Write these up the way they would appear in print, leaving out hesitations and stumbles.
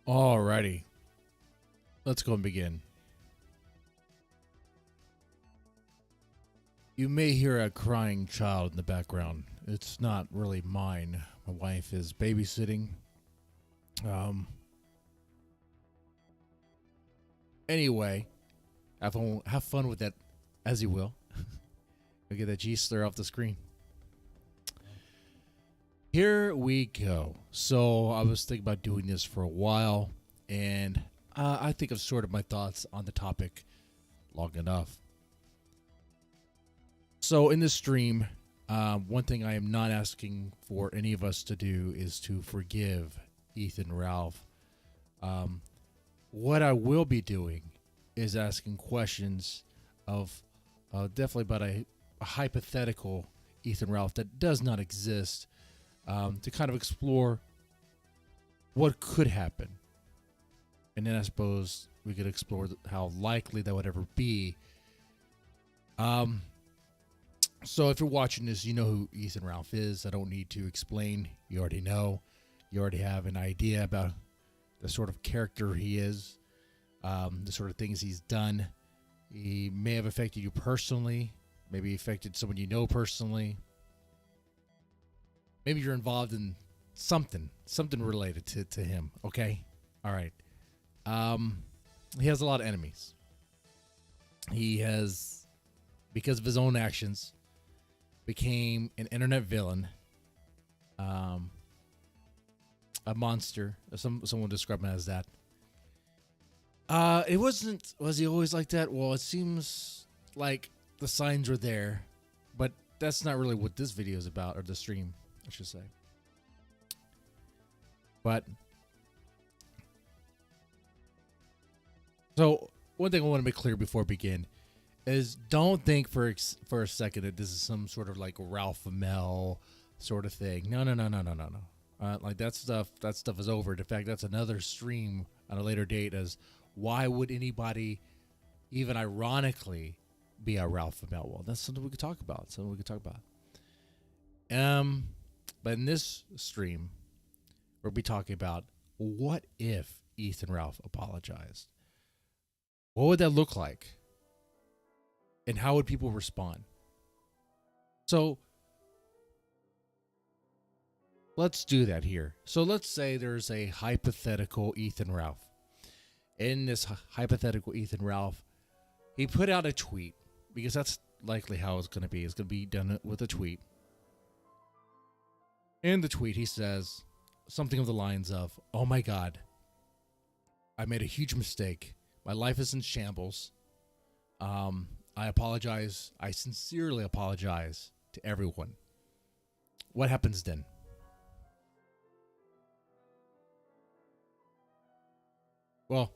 Alrighty, let's go and begin. You may hear a crying child in the background. It's not really mine. My wife is babysitting. Um. Anyway, have fun with that, as you will. We'll get that G slur off the screen. Here we go. So I was thinking about doing this for a while, and I think I've sorted my thoughts on the topic long enough. So in this stream, one thing I am not asking for any of us to do is to forgive Ethan Ralph. What I will be doing is asking questions of definitely about a hypothetical Ethan Ralph that does not exist, to kind of explore what could happen. And then I suppose we could explore how likely that would ever be. So if you're watching this, you know who Ethan Ralph is. I don't need to explain. You already know. You already have an idea about the sort of character he is, the sort of things he's done. He may have affected you personally, maybe affected someone you know personally. Maybe you're involved in something related to him. Okay, all right. He has a lot of enemies. He has, because of his own actions, became an internet villain, a monster. Someone described him as that. It wasn't. Was he always like that? Well, it seems like the signs were there, but that's not really what this video is about, or the stream, I should say. But so one thing I want to make clear before we begin is don't think for a second that this is some sort of like Ralph Amell sort of thing. No. Like that stuff is over. In fact, that's another stream on a later date. As why would anybody even ironically be a Ralph Amell? Well, that's something we could talk about. But in this stream, we'll be talking about what if Ethan Ralph apologized? What would that look like? And how would people respond? So let's do that here. So let's say there's a hypothetical Ethan Ralph. In this hypothetical Ethan Ralph, he put out a tweet, because that's likely how it's going to be. It's going to be done with a tweet. In the tweet, he says something of the lines of, "Oh my God, I made a huge mistake. My life is in shambles. I apologize. I sincerely apologize to everyone." What happens then? Well,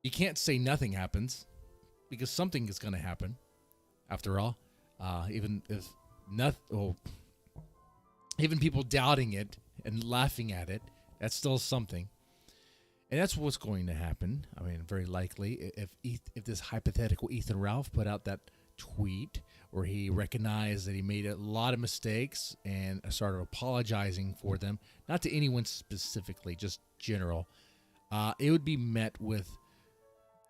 you can't say nothing happens, because something is going to happen. After all, even if nothing, even people doubting it and laughing at it, that's still something. And that's what's going to happen. I mean, very likely, if this hypothetical Ethan Ralph put out that tweet where he recognized that he made a lot of mistakes and started apologizing for them, not to anyone specifically, just general, it would be met with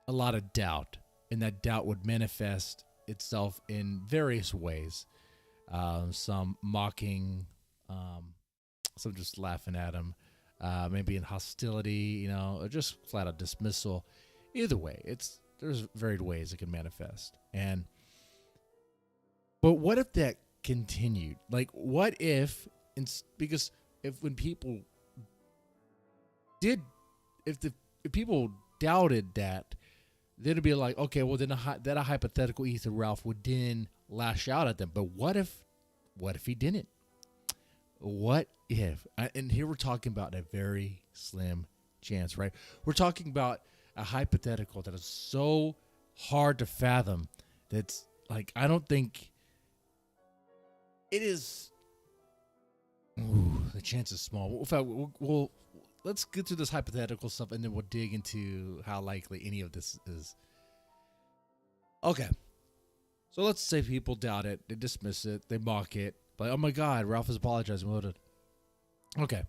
a lot of doubt, and that doubt would manifest itself in various ways. Some mocking, some just laughing at him. Maybe in hostility, or just flat out dismissal. Either way, there's varied ways it can manifest. But what if that continued? Like, what if, because when people if people doubted that, then it'd be like, okay, well then that a hypothetical Ethan Ralph would then lash out at them. But what if he didn't? What if? And here we're talking about a very slim chance, right? We're talking about a hypothetical that is so hard to fathom that's like, I don't think it is. Ooh, the chance is small. In fact, we'll let's get through this hypothetical stuff, and then we'll dig into how likely any of this is. Okay. So let's say people doubt it, they dismiss it, they mock it. Like, oh my God, Ralph is apologizing. Okay.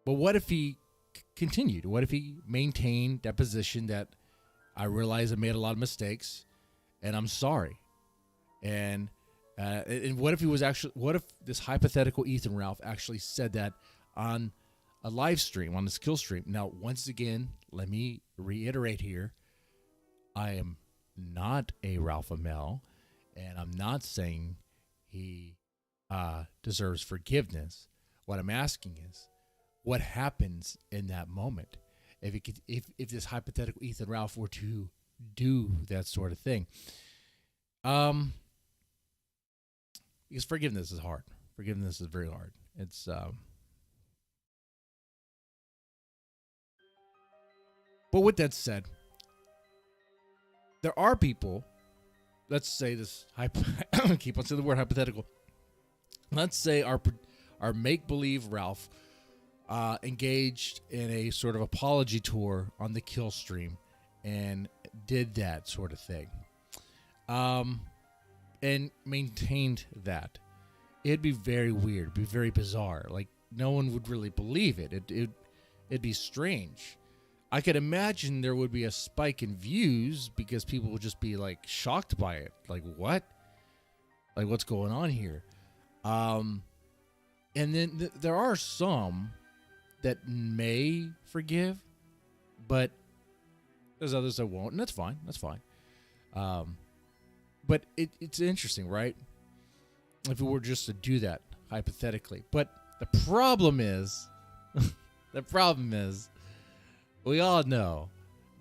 But what if he continued? What if he maintained that position that I realize I made a lot of mistakes and I'm sorry? And what if he was actually, what if this hypothetical Ethan Ralph actually said that on a live stream, on this kill stream? Now, once again, let me reiterate here. I am not a Ralph Amell, and I'm not saying he deserves forgiveness. What I'm asking is, what happens in that moment if this hypothetical Ethan Ralph were to do that sort of thing? Because forgiveness is hard. Forgiveness is very hard. It's but with that said, there are people. Let's say this. Keep on saying the word hypothetical. Let's say our make-believe Ralph engaged in a sort of apology tour on the kill stream and did that sort of thing. And maintained that. It'd be very weird. It'd be very bizarre. Like, no one would really believe it. It'd be strange. I could imagine there would be a spike in views because people would just be, like, shocked by it. Like, what? Like, what's going on here? And then there are some that may forgive, but there's others that won't, and that's fine. That's fine. But it's interesting, right? If it were just to do that, hypothetically. But the problem is, we all know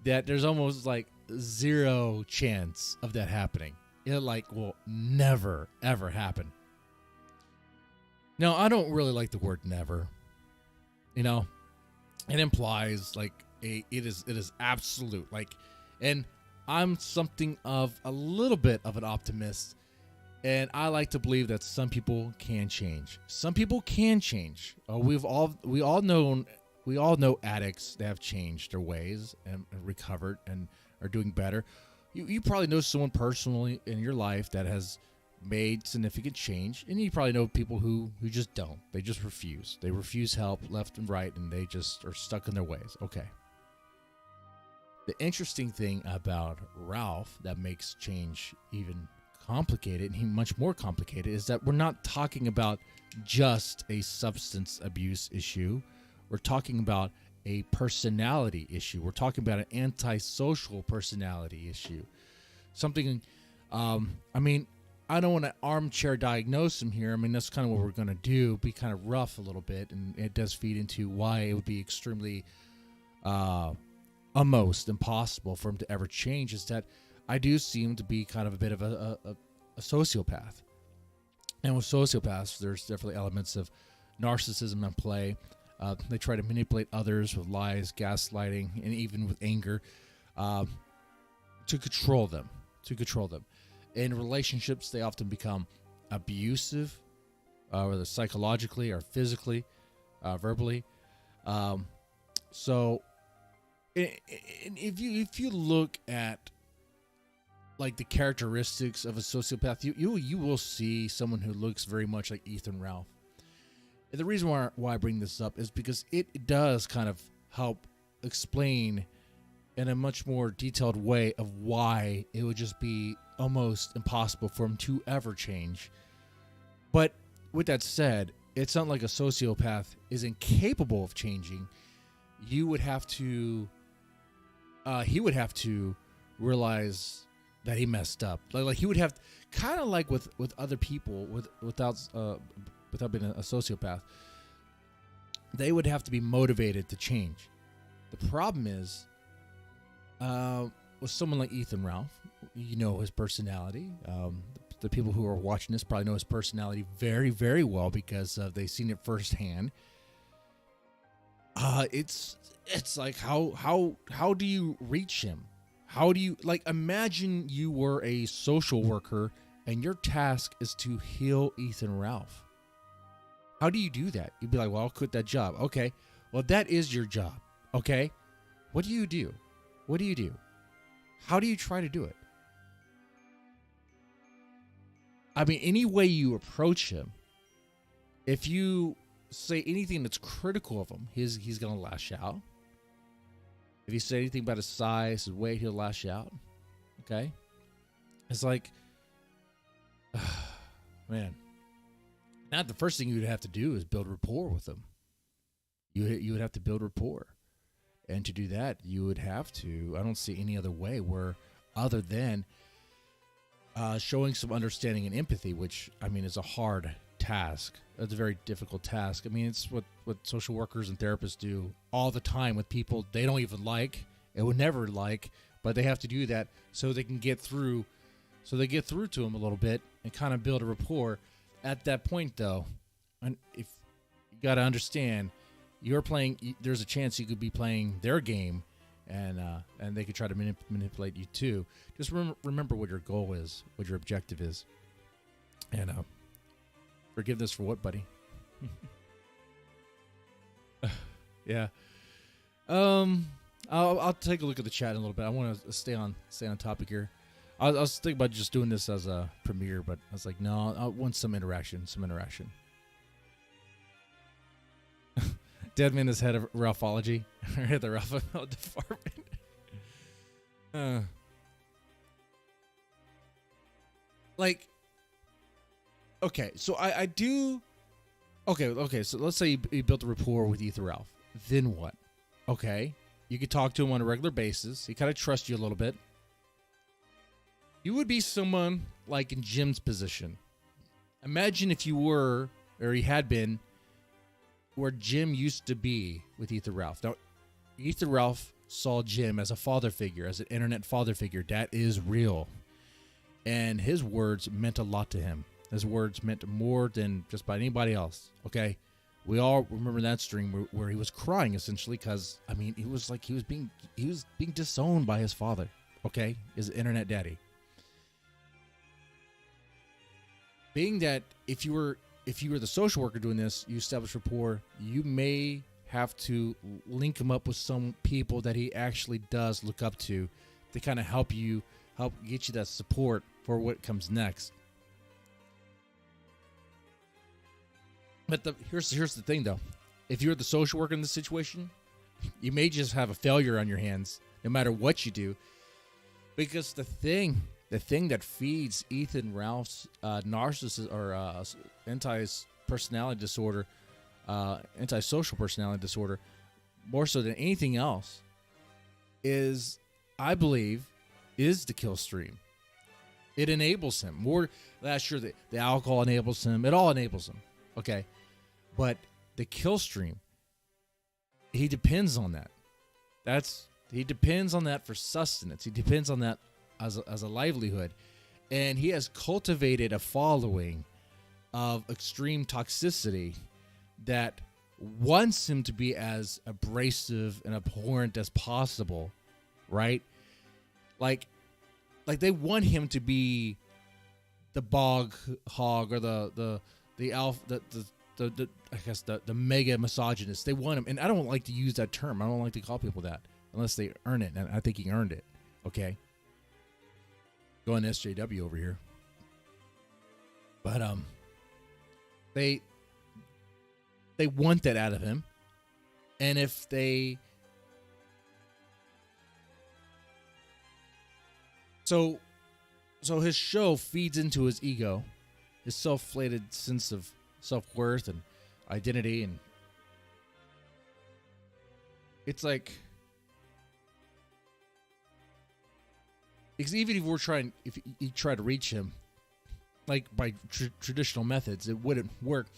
that there's almost like zero chance of that happening. It like will never, ever happen. Now, I don't really like the word never. You know, it implies like it is absolute. Like, and I'm something of a little bit of an optimist, and I like to believe that some people can change. Some people can change. We all know addicts that have changed their ways and recovered and are doing better. You probably know someone personally in your life that has made significant change, and you probably know people who just don't. They just refuse. They refuse help left and right, and they just are stuck in their ways. Okay. The interesting thing about Ralph that makes change even complicated, and much more complicated, is that we're not talking about just a substance abuse issue. We're talking about a personality issue. We're talking about an antisocial personality issue. Something, I mean, I don't want to armchair diagnose him here. I mean, that's kind of what we're going to do, be kind of rough a little bit, and it does feed into why it would be extremely almost impossible for him to ever change, is that I do seem to be kind of a bit of a sociopath. And with sociopaths, there's definitely elements of narcissism in play. They try to manipulate others with lies, gaslighting, and even with anger to control them. In relationships, they often become abusive, whether psychologically or physically, verbally. So, if you look at like the characteristics of a sociopath, you will see someone who looks very much like Ethan Ralph. And the reason why I bring this up is because it does kind of help explain in a much more detailed way of why it would just be almost impossible for him to ever change. But with that said, it's not like a sociopath is incapable of changing. He would have to realize that he messed up. Like he would have, kind of like with other people without being a sociopath, they would have to be motivated to change. The problem is, with someone like Ethan Ralph, you know his personality. The people who are watching this probably know his personality very, very well because they've seen it firsthand. It's like how do you reach him? How do you, like, imagine you were a social worker and your task is to heal Ethan Ralph. How do you do that? You'd be like, well, I'll quit that job. Okay. Well, that is your job. Okay. What do you do? What do you do? How do you try to do it? I mean, any way you approach him, if you say anything that's critical of him, he's going to lash out. If you say anything about his size, his weight, he'll lash out. Okay? It's like, man. Now the first thing you would have to do is build rapport with him. You would have to build rapport. And to do that, you would have to, I don't see any other way where other than showing some understanding and empathy, which, I mean, is a hard task. It's a very difficult task. I mean, it's what social workers and therapists do all the time with people they don't even like and would never like, but they have to do that so they can get through. So they get through to them a little bit and kind of build a rapport. At that point, though, and if you got to understand, you're playing. There's a chance you could be playing their game, and they could try to manipulate you too. Just remember what your goal is, what your objective is, and forgiveness for what, buddy? Yeah. I'll take a look at the chat in a little bit. I want to stay on topic here. I was thinking about just doing this as a premiere, but I was like, no, I want some interaction. Deadman is head of Ralphology, or the Ralph department. Like, okay, so I do. Okay. So let's say you built a rapport with Ethan Ralph. Then what? Okay, you could talk to him on a regular basis. He kind of trusts you a little bit. You would be someone like in Jim's position. Imagine if you were, or he had been, where Jim used to be with Ethan Ralph. Now, Ethan Ralph saw Jim as a father figure, as an internet father figure. That is real. And his words meant a lot to him. His words meant more than just about anybody else. Okay? We all remember that stream where he was crying essentially because, I mean, he was being disowned by his father. Okay? His internet daddy. Being that if you were the social worker doing this, you establish rapport, you may have to link him up with some people that he actually does look up to kind of help get you that support for what comes next. But here's the thing, though. If you're the social worker in this situation, you may just have a failure on your hands, no matter what you do, because the thing that feeds Ethan Ralph's narcissist or anti-personality disorder, antisocial personality disorder, more so than anything else, is, I believe, is the kill stream. It enables him. Sure, the alcohol enables him. It all enables him. Okay, but the kill stream, he depends on that. He depends on that for sustenance. He depends on that as a livelihood, and he has cultivated a following of extreme toxicity that wants him to be as abrasive and abhorrent as possible, right? Like they want him to be the bog hog or the alpha, the I guess the mega misogynist. They want him, and I don't like to use that term. I don't like to call people that unless they earn it, and I think he earned it. Okay. Going SJW over here. But they want that out of him. And if they so his show feeds into his ego, his self-inflated sense of self-worth and identity, and it's like, because even if you try to reach him, like by traditional methods, it wouldn't work.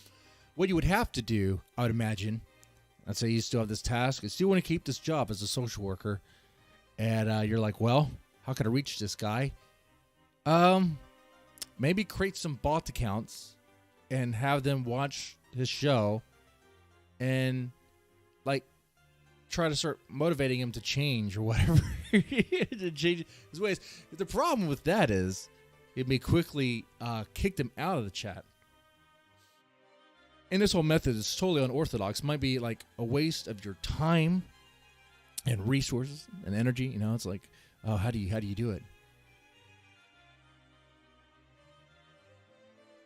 What you would have to do, I would imagine, let's say you still have this task, you still want to keep this job as a social worker, and you're like, well, how can I reach this guy? Maybe create some bot accounts and have them watch his show and like try to start motivating him to change or whatever, to change his ways. The problem with that is it may quickly kick them out of the chat. And this whole method is totally unorthodox. Might be like a waste of your time and resources and energy. You know, it's like, oh, how do you do it?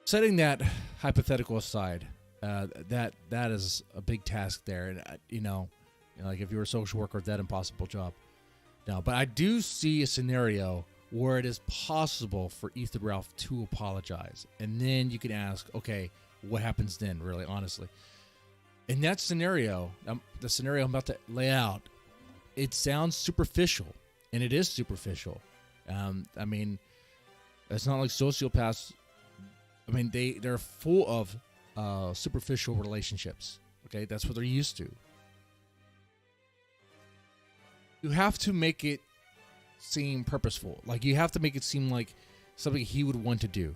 Setting that hypothetical aside, That is a big task there, and like if you were a social worker, that impossible job. No, but I do see a scenario where it is possible for Ethan Ralph to apologize, and then you can ask, okay, what happens then? Really, honestly, in that scenario, the scenario I'm about to lay out, it sounds superficial, and it is superficial. I mean, it's not like sociopaths. I mean, they're full of superficial relationships. Okay, that's what they're used to. You have to make it seem purposeful. Like, you have to make it seem like something he would want to do.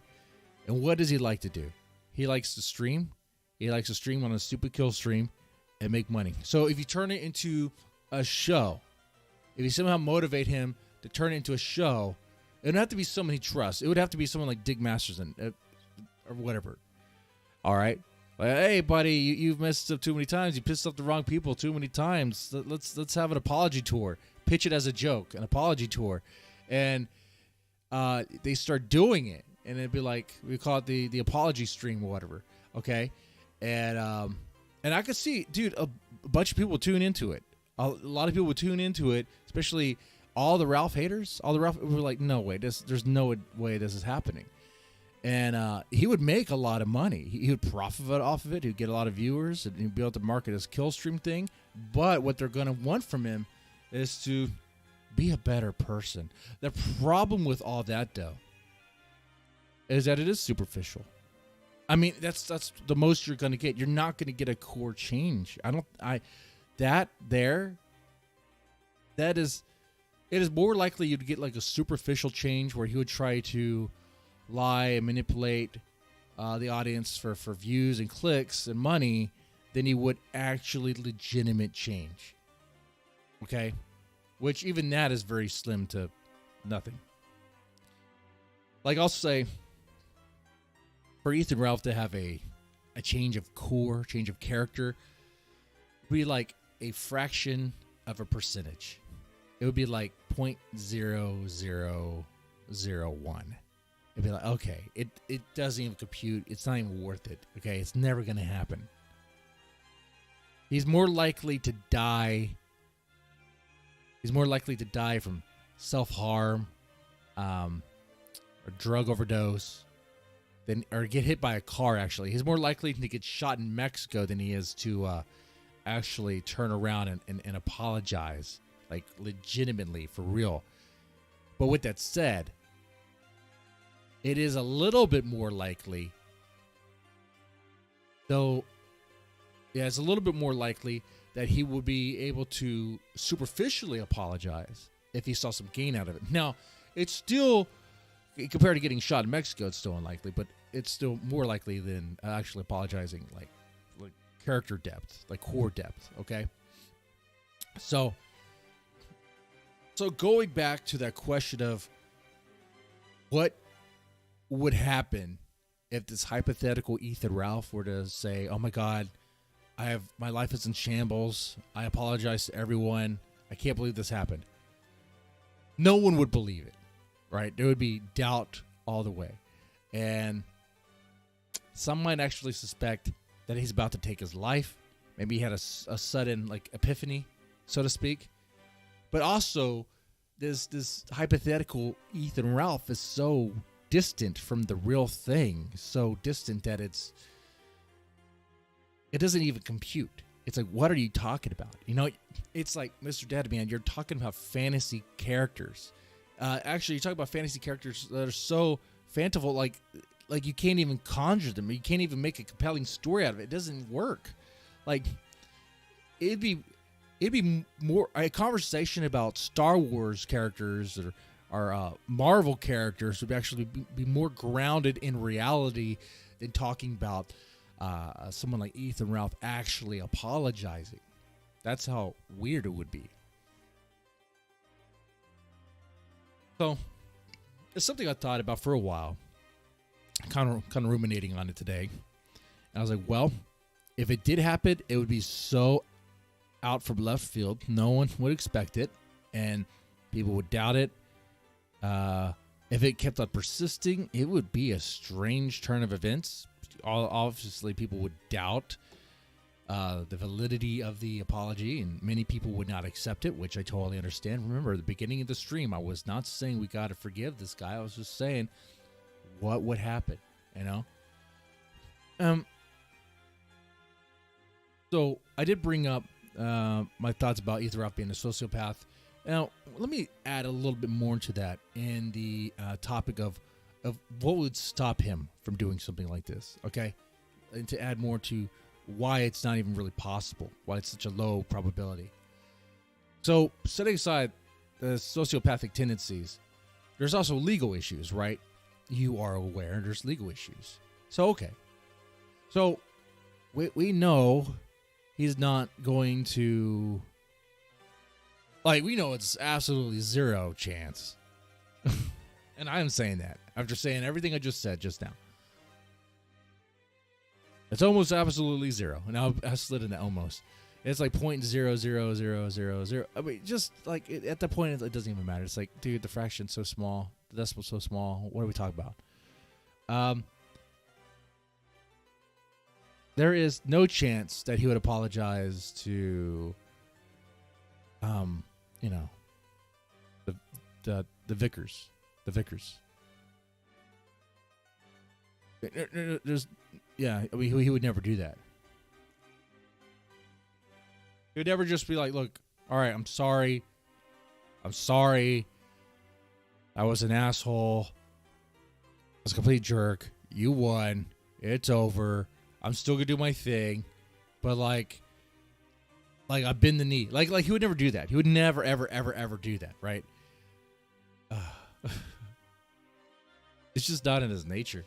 And what does he like to do? He likes to stream. He likes to stream on a stupid kill stream and make money. So if you turn it into a show, if you somehow motivate him to turn it into a show, it would have to be someone he trusts. It would have to be someone like Dick Masterson or whatever. All right? Like, hey, buddy, you've messed up too many times. You pissed off the wrong people too many times. Let's have an apology tour. Pitch it as a joke, an apology tour. And they start doing it. And it'd be like, we call it the apology stream or whatever. Okay? And I could see, dude, a bunch of people would tune into it. A lot of people would tune into it, especially all the Ralph haters. All the Ralph were like, no way, there's no way this is happening. And he would make a lot of money. He would profit off of it. He'd get a lot of viewers, and he'd be able to market his killstream thing. But what they're going to want from him is to be a better person. The problem with all that, though, is that it is superficial. I mean, that's the most you're going to get. You're not going to get a core change. It is more likely you'd get like a superficial change where he would try to lie and manipulate the audience for views and clicks and money than he would actually legitimate change. Okay? Which even that is very slim to nothing. Like, I'll say, for Ethan Ralph to have a change of core, change of character, would be like a fraction of a percentage. It would be like 0.0001. It'd be like, okay, it doesn't even compute. It's not even worth it. Okay, it's never going to happen. He's more likely to die. He's more likely to die from self-harm, or drug overdose, or get hit by a car, actually. He's more likely to get shot in Mexico than he is to actually turn around and apologize, like legitimately, for real. But with that said, it is a little bit more likely, though, yeah, it's a little bit more likely that he would be able to superficially apologize if he saw some gain out of it. Now, it's still, compared to getting shot in Mexico, it's still unlikely, but it's still more likely than actually apologizing, like character depth, like core depth, okay? So going back to that question of what would happen if this hypothetical Ethan Ralph were to say, oh my God, my life is in shambles. I apologize to everyone. I can't believe this happened. No one would believe it, right? There would be doubt all the way. And some might actually suspect that he's about to take his life. Maybe he had a sudden like epiphany, so to speak. But also, this hypothetical Ethan Ralph is so distant from the real thing, so distant that it doesn't even compute. It's like, what are you talking about? You know, it's like, Mr. Deadman, you're talking about fantasy characters. Actually, you're talking about fantasy characters that are so fanciful, like you can't even conjure them. You can't even make a compelling story out of it. It doesn't work. Like, it'd be more a conversation about Star Wars characters or Marvel characters would actually be more grounded in reality than talking about someone like Ethan Ralph actually apologizing. That's how weird it would be. So it's something I thought about for a while, kind of ruminating on it today. And I was like, well, if it did happen, it would be so out from left field. No one would expect it, and people would doubt it. If it kept on persisting, it would be a strange turn of events. obviously people would doubt the validity of the apology, and many people would not accept it, which I totally understand. Remember, at the beginning of the stream, I was not saying we got to forgive this guy. I was just saying what would happen, you know? So I did bring up my thoughts about Etherop being a sociopath. Now, let me add a little bit more to that in the topic of what would stop him from doing something like this, okay? And to add more to why it's not even really possible, why it's such a low probability. So, setting aside the sociopathic tendencies, there's also legal issues, right? You are aware there's legal issues. So, okay. So, we know he's not going to... Like, we know it's absolutely zero chance. And I am saying that after saying everything I just said just now. It's almost absolutely zero. And I slid in that almost. It's like 0.00000. I mean, just like at that point, it doesn't even matter. It's like, dude, the fraction's so small. The decimal's so small. What are we talking about? There is no chance that he would apologize to, you know, the Vickers. The Vickers. There's... Yeah, I mean, he would never do that. He would never just be like, look, all right, I'm sorry. I was an asshole. I was a complete jerk. You won. It's over. I'm still going to do my thing. But, like I bend the knee. Like he would never do that. He would never, ever, ever, ever do that, right? It's just not in his nature.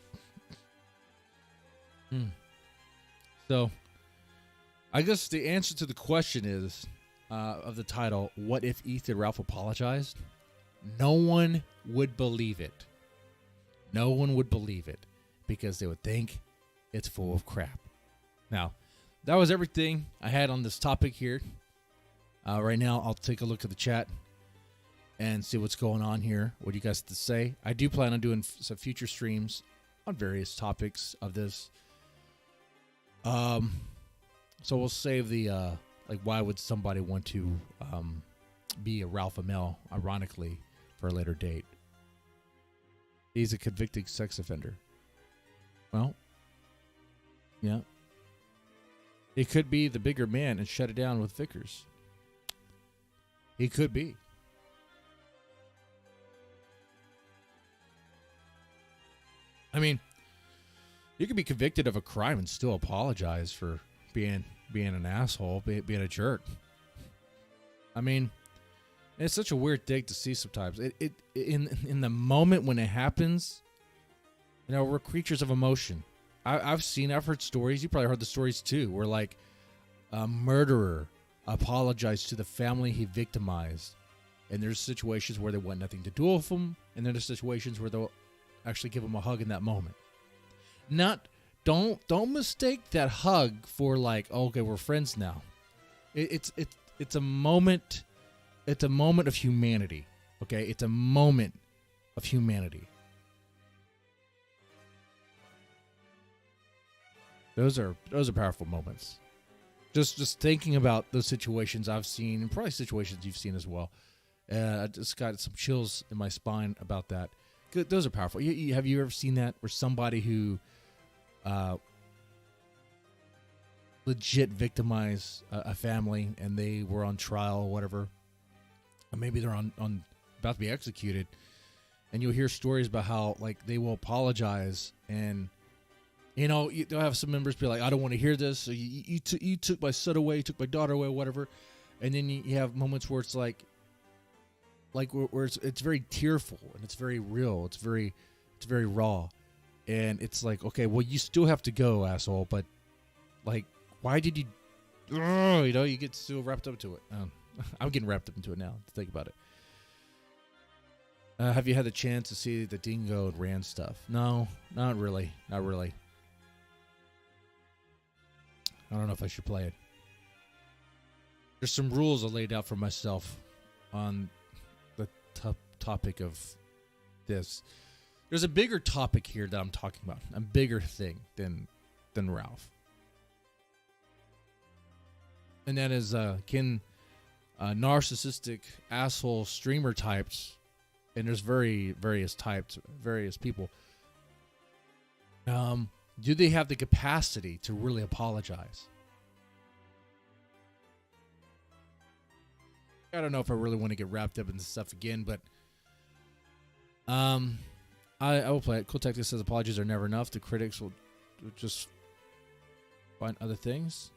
So, I guess the answer to the question is, of the title, what if Ethan Ralph apologized? No one would believe it. No one would believe it because they would think it's full of crap. Now, that was everything I had on this topic here. Right now, I'll take a look at the chat and see what's going on here. What do you guys have to say? I do plan on doing some future streams on various topics of this. So we'll save the, like, why would somebody want to, be a Ralph Amell, ironically, for a later date. He's a convicted sex offender. Well, yeah. He could be the bigger man and shut it down with Vickers. He could be. I mean, you could be convicted of a crime and still apologize for being an asshole, being a jerk. I mean, it's such a weird thing to see sometimes. In the moment when it happens, you know, we're creatures of emotion. I've heard stories. You probably heard the stories too, where like a murderer apologized to the family he victimized, and there's situations where they want nothing to do with him, and then there's situations where they'll actually give him a hug in that moment. Don't mistake that hug for like, oh, okay, we're friends now. It's a moment. It's a moment of humanity. Okay, it's a moment of humanity. Those are powerful moments. Just thinking about those situations I've seen, and probably situations you've seen as well. I just got some chills in my spine about that. Those are powerful. Have you ever seen that where somebody who legit victimized a family and they were on trial or whatever, or maybe they're on about to be executed, and you'll hear stories about how like they will apologize, and you know they'll have some members be like, I don't want to hear this. You took my son away, you took my daughter away, whatever, and then you have moments where it's like where it's very tearful and it's very real, it's very raw, and it's like, okay, well, you still have to go, asshole, but like, why did you? You know, you get so wrapped up into it. I'm getting wrapped up into it now to think about it. Have you had the chance to see the Dingo and Rand stuff? No, not really. Not really. I don't know if I should play it. There's some rules I laid out for myself on the topic of this. There's a bigger topic here that I'm talking about. A bigger thing than than Ralph. And that is narcissistic asshole streamer types, and there's various types, various people. Do they have the capacity to really apologize? I don't know if I really want to get wrapped up in this stuff again, but I will play it. Cool Tactics says apologies are never enough. The critics will just find other things.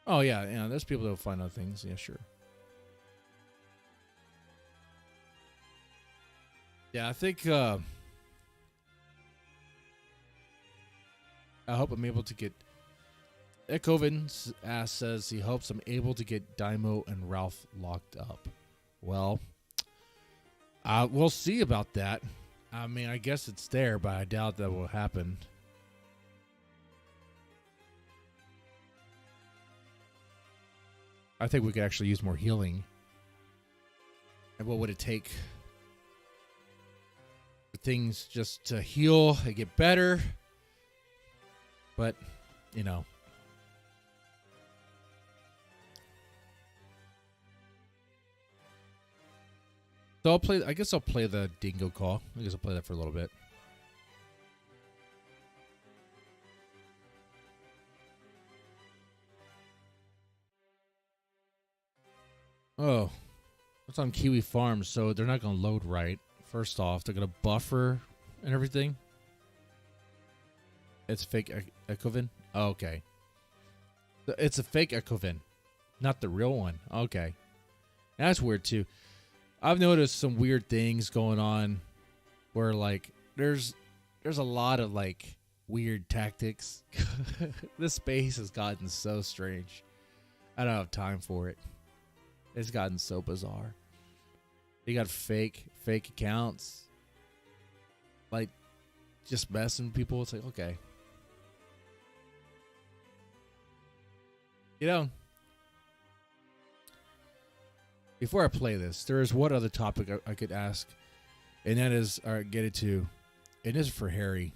Oh yeah, there's people that will find other things. Yeah, sure. Yeah, I think I hope I'm able to get. Echoven says he hopes I'm able to get Daimo and Ralph locked up. Well, we'll see about that. I mean, I guess it's there, but I doubt that will happen. I think we could actually use more healing. And what would it take for things just to heal and get better? But, you know. So I guess I'll play the Dingo call. I guess I'll play that for a little bit. Oh, it's on Kiwi Farms, so they're not going to load right. First off, they're going to buffer and everything. It's fake Echoven? Oh, okay. It's a fake Echoven, not the real one. Okay. That's weird, too. I've noticed some weird things going on where, like, there's a lot of, like, weird tactics. This space has gotten so strange. I don't have time for it. It's gotten so bizarre. You got fake accounts. Like, just messing with people. It's like, okay. You know, before I play this, there is one other topic I could ask, and that is, or get it to, and this is for Harry,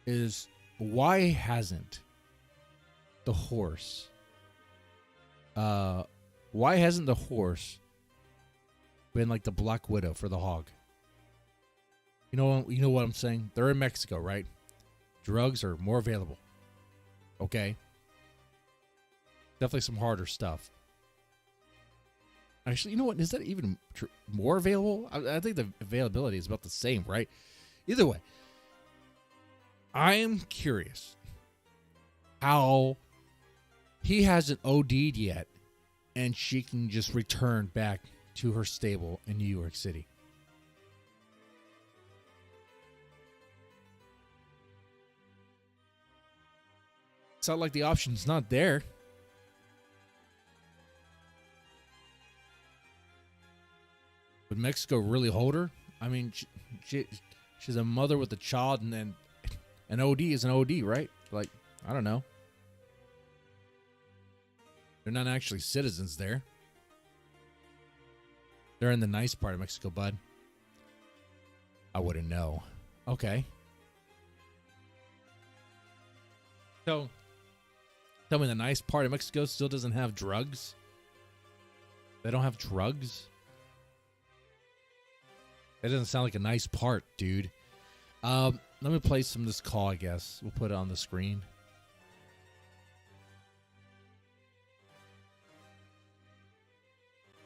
is why hasn't the horse, been like the Black Widow for the hog? You know what I'm saying? They're in Mexico, right? Drugs are more available. Okay. Definitely some harder stuff. Actually, you know what? Is that even more available? I think the availability is about the same, right? Either way, I am curious how he hasn't OD'd yet and she can just return back to her stable in New York City. It's not like the option's not there. Would Mexico really hold her? I mean, she's a mother with a child, and then an OD is an OD, right? Like, I don't know. They're not actually citizens there. They're in the nice part of Mexico, bud. I wouldn't know. Okay. So, tell me the nice part of Mexico still doesn't have drugs? They don't have drugs? That doesn't sound like a nice part, dude. Let me play some of this call, I guess. We'll put it on the screen.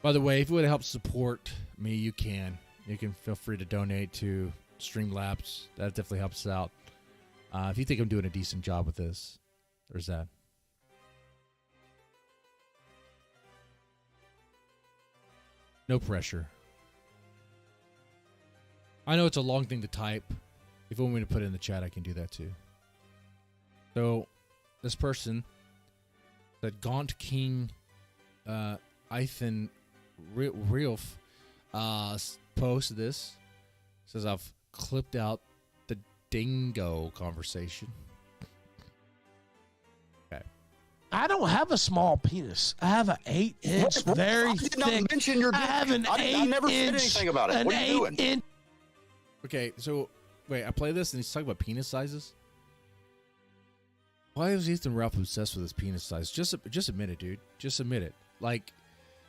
By the way, if you want to help support me, you can. You can feel free to donate to Streamlabs. That definitely helps out. If you think I'm doing a decent job with this, there's that. No pressure. I know it's a long thing to type. If you want me to put it in the chat, I can do that too. So, this person, the Gaunt King, Ethan Realf, posted this. Says, I've clipped out the Dingo conversation. Okay. I don't have a small penis. I have an 8-inch, very thick. I did not mention your dick. I have an 8-inch. I never said anything about it. What are you doing? Okay, so, wait, I play this and he's talking about penis sizes? Why is Ethan Ralph obsessed with his penis size? Just admit it, dude. Just admit it. Like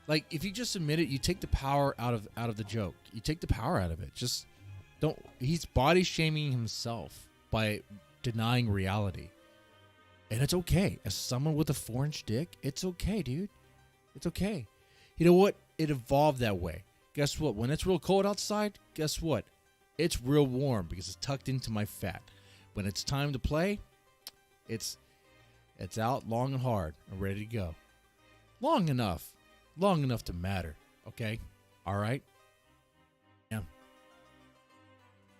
if you just admit it, you take the power out of the joke. You take the power out of it. Just don't. He's body shaming himself by denying reality, and it's okay. As someone with a 4-inch dick, it's okay, dude. It's okay. You know what? It evolved that way. Guess what? When it's real cold outside, guess what? It's real warm because it's tucked into my fat. When it's time to play, it's out long and hard and ready to go. Long enough to matter. Okay? All right? Yeah.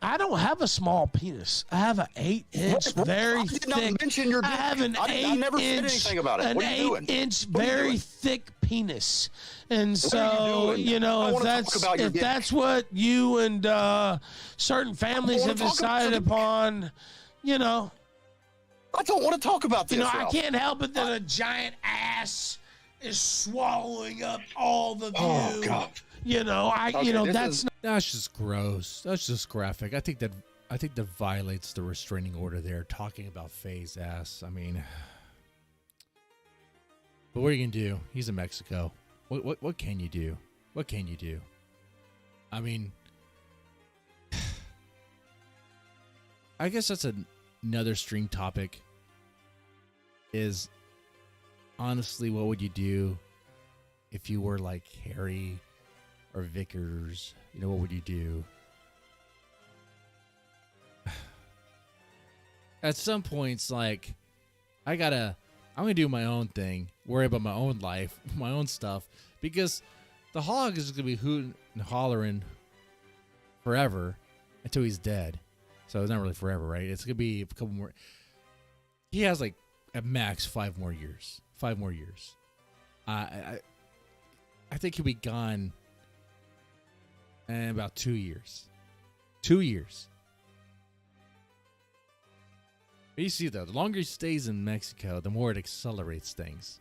I don't have a small penis. I have an 8-inch, very thick. I did not mention your dick. I have an 8-inch. I never said anything about it. What are you doing? 8-inch, very thick penis. And so, you know, if that's what you and certain families have decided upon, you know. I don't want to talk about this. You know, I can't help it that a giant ass is swallowing up all the view. Oh God. You know, that's just gross. That's just graphic. I think that violates the restraining order there. Talking about Faye's ass. I mean, but what are you gonna do? He's in Mexico. What can you do? What can you do? I mean, I guess that's another stream topic. Is honestly, what would you do if you were like Harry or Vickers? You know, what would you do? At some points, like, I'm gonna do my own thing, worry about my own life, my own stuff, because the hog is gonna be hooting and hollering forever until he's dead. So it's not really forever, right? It's gonna be a couple more. He has like at max 5 more years. 5 more years. I think he'll be gone in about 2 years. 2 years. But you see, though, the longer he stays in Mexico, the more it accelerates things.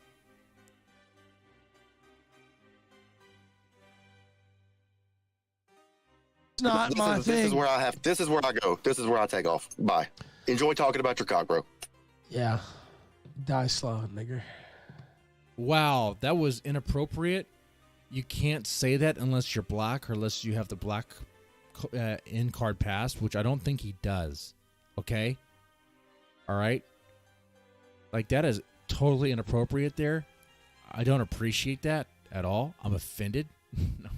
It's not my thing. This is where I go. This is where I take off. Bye. Enjoy talking about your cock, bro. Yeah. Die slow, nigger. Wow, that was inappropriate. You can't say that unless you're black or unless you have the black in-card pass, which I don't think he does. Okay? All right? Like, that is totally inappropriate there. I don't appreciate that at all. I'm offended. No.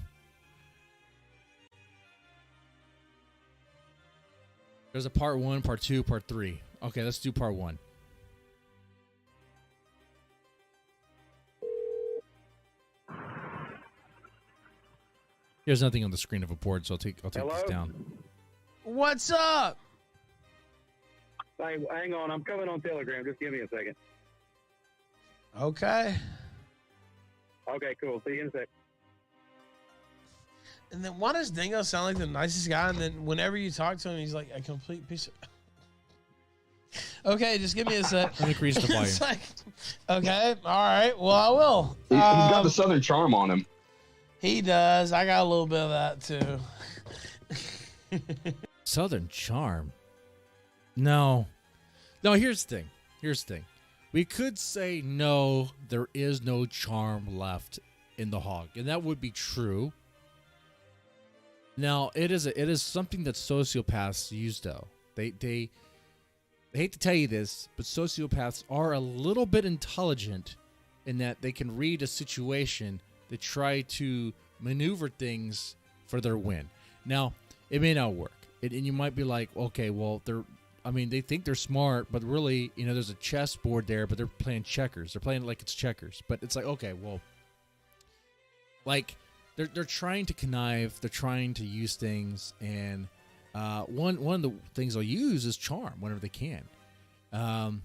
There's a part 1, part 2, part 3. Okay, let's do part 1. There's nothing on the screen of a board, so I'll take this down. What's up? Hang on, I'm coming on Telegram. Just give me a second. Okay. Okay, cool. See you in a sec. And then why does Dingo sound like the nicest guy? And then whenever you talk to him, he's like a complete piece of... Okay, just give me a sec. Increase the volume. It's like, okay, all right. Well, I will. He's got the Southern charm on him. He does. I got a little bit of that, too. Southern charm? No. Here's the thing. We could say, no, there is no charm left in the hog. And that would be true. Now, it is something that sociopaths use, though. They hate to tell you this, but sociopaths are a little bit intelligent in that they can read a situation. They try to maneuver things for their win. Now, it may not work. And you might be like, okay, well, they think they're smart, but really, there's a chessboard there, but they're playing checkers. They're playing it like it's checkers. But it's like, okay, well, like, they're trying to connive. They're trying to use things. And one of the things they'll use is charm whenever they can. And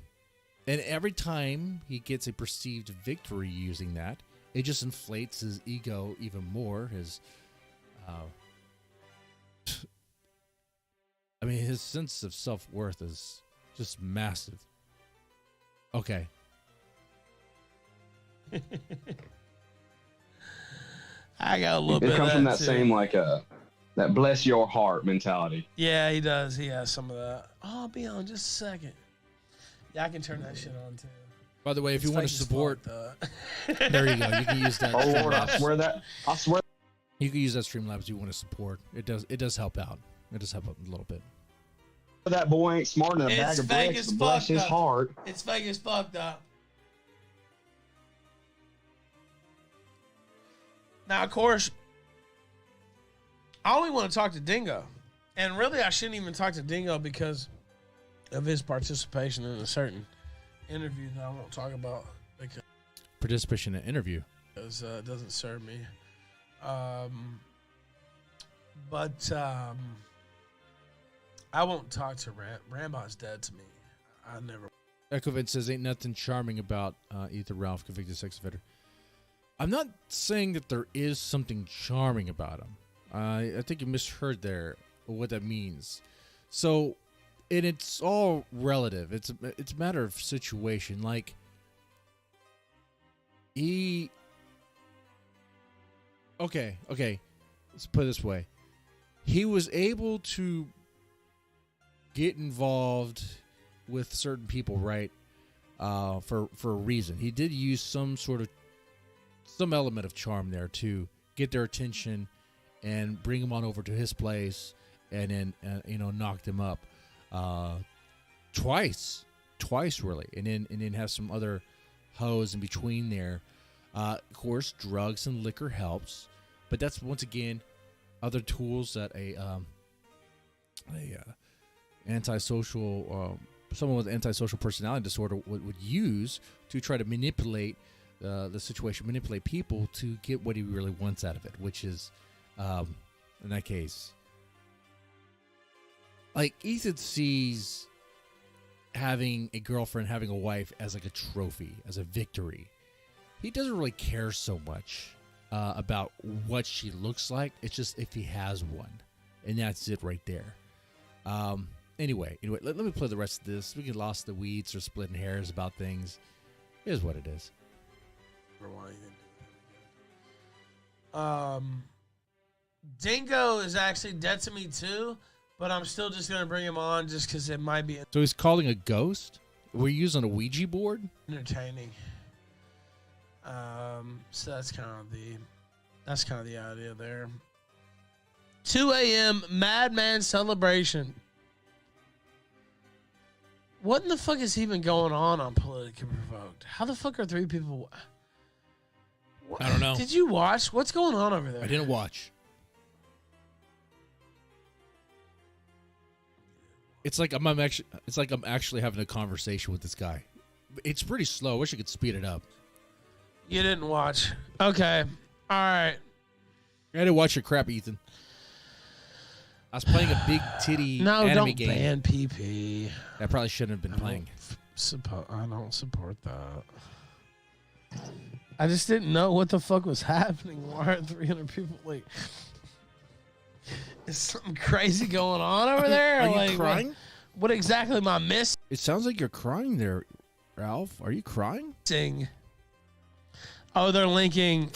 every time he gets a perceived victory using that, it just inflates his ego even more. His sense of self-worth is just massive. Okay. I got a little bit of that. It comes from that too. Same, like, that bless your heart mentality. Yeah, he does. He has some of that. Oh, I'll be on just a second. Yeah, I can turn that shit on too. By the way, if you want to support, fuck, there you go. You can use that. Oh Lord, I swear. You can use that Streamlabs you want to support. It does help out. It does help out a little bit. That boy ain't smart in a bag of bricks. Bless his heart. It's fake as fuck, though. Now, of course, I only want to talk to Dingo. And really, I shouldn't even talk to Dingo because of his participation in a certain interview that I won't talk about. Because Participation in an interview. it doesn't serve me. I won't talk to Rand. Rambot's dead to me. I never. Ecovent says, ain't nothing charming about Ethan Ralph, convicted sex offender. I'm not saying that there is something charming about him. I think you misheard there what that means. So, and it's all relative. It's a matter of situation. Like, Okay. Let's put it this way. He was able to get involved with certain people, right? For a reason. He did use some element of charm there to get their attention and bring them on over to his place, and then knock them up twice really, and then have some other hoes in between there. Of course, drugs and liquor helps, but that's once again other tools that someone with antisocial personality disorder would use to try to manipulate the situation, manipulate people to get what he really wants out of it, which is, in that case, like Ethan sees having a girlfriend, having a wife as like a trophy, as a victory. He doesn't really care so much about what she looks like. It's just if he has one, and that's it right there. Anyway, let me play the rest of this. We get lost in the weeds or splitting hairs about things. It is what it is. Dingo is actually dead to me too, but I'm still just gonna bring him on just because it might be So he's calling a ghost? We're using a Ouija board? entertaining. So that's kind of the idea there. 2 a.m. Madman celebration. What in the fuck has even going on Politically Provoked? How the fuck are 3 people? I don't know. Did you watch? What's going on over there? I didn't watch. It's like I'm actually having a conversation with this guy. It's pretty slow. I wish I could speed it up. You didn't watch. Okay. All right. I didn't watch your crap, Ethan. I was playing a big titty anime game. No, don't ban PP. I probably shouldn't have been playing. I don't support that. I just didn't know what the fuck was happening. Why are 300 people like? Is something crazy going on over there? Are you crying? What exactly am I missing? It sounds like you're crying there, Ralph. Are you crying? Oh, they're linking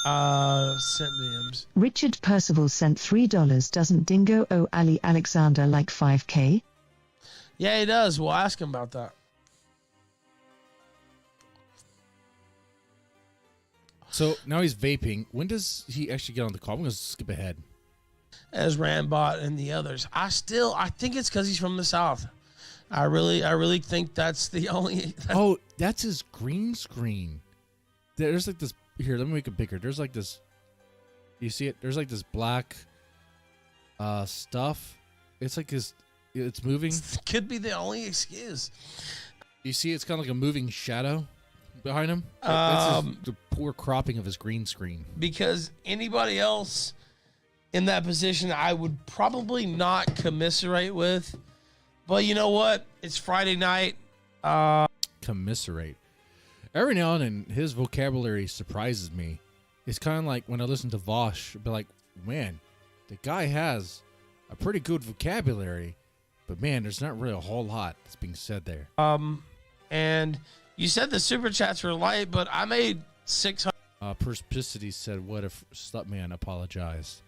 Symbiums. Richard Percival sent $3. Doesn't Dingo owe Ali Alexander like $5K? Yeah, he does. We'll ask him about that. So now he's vaping. When does he actually get on the call? I'm going to skip ahead. As Randbot and the others. I think it's because he's from the South. I really think that's the only... Oh, that's his green screen. There's like this... Here, let me make it bigger. There's like this... You see it? There's like this black stuff. It's like this... It's moving. Could be the only excuse. You see it's kind of like a moving shadow behind him? That's the poor cropping of his green screen. Because anybody else in that position I would probably not commiserate with. But you know what? It's Friday night. Commiserate. Every now and then, his vocabulary surprises me. It's kind of like when I listen to Vosh, I'll be like, man, the guy has a pretty good vocabulary, but man, there's not really a whole lot that's being said there. And you said the super chats were light, but I made 600. Perspicity said, what if Slutman apologized?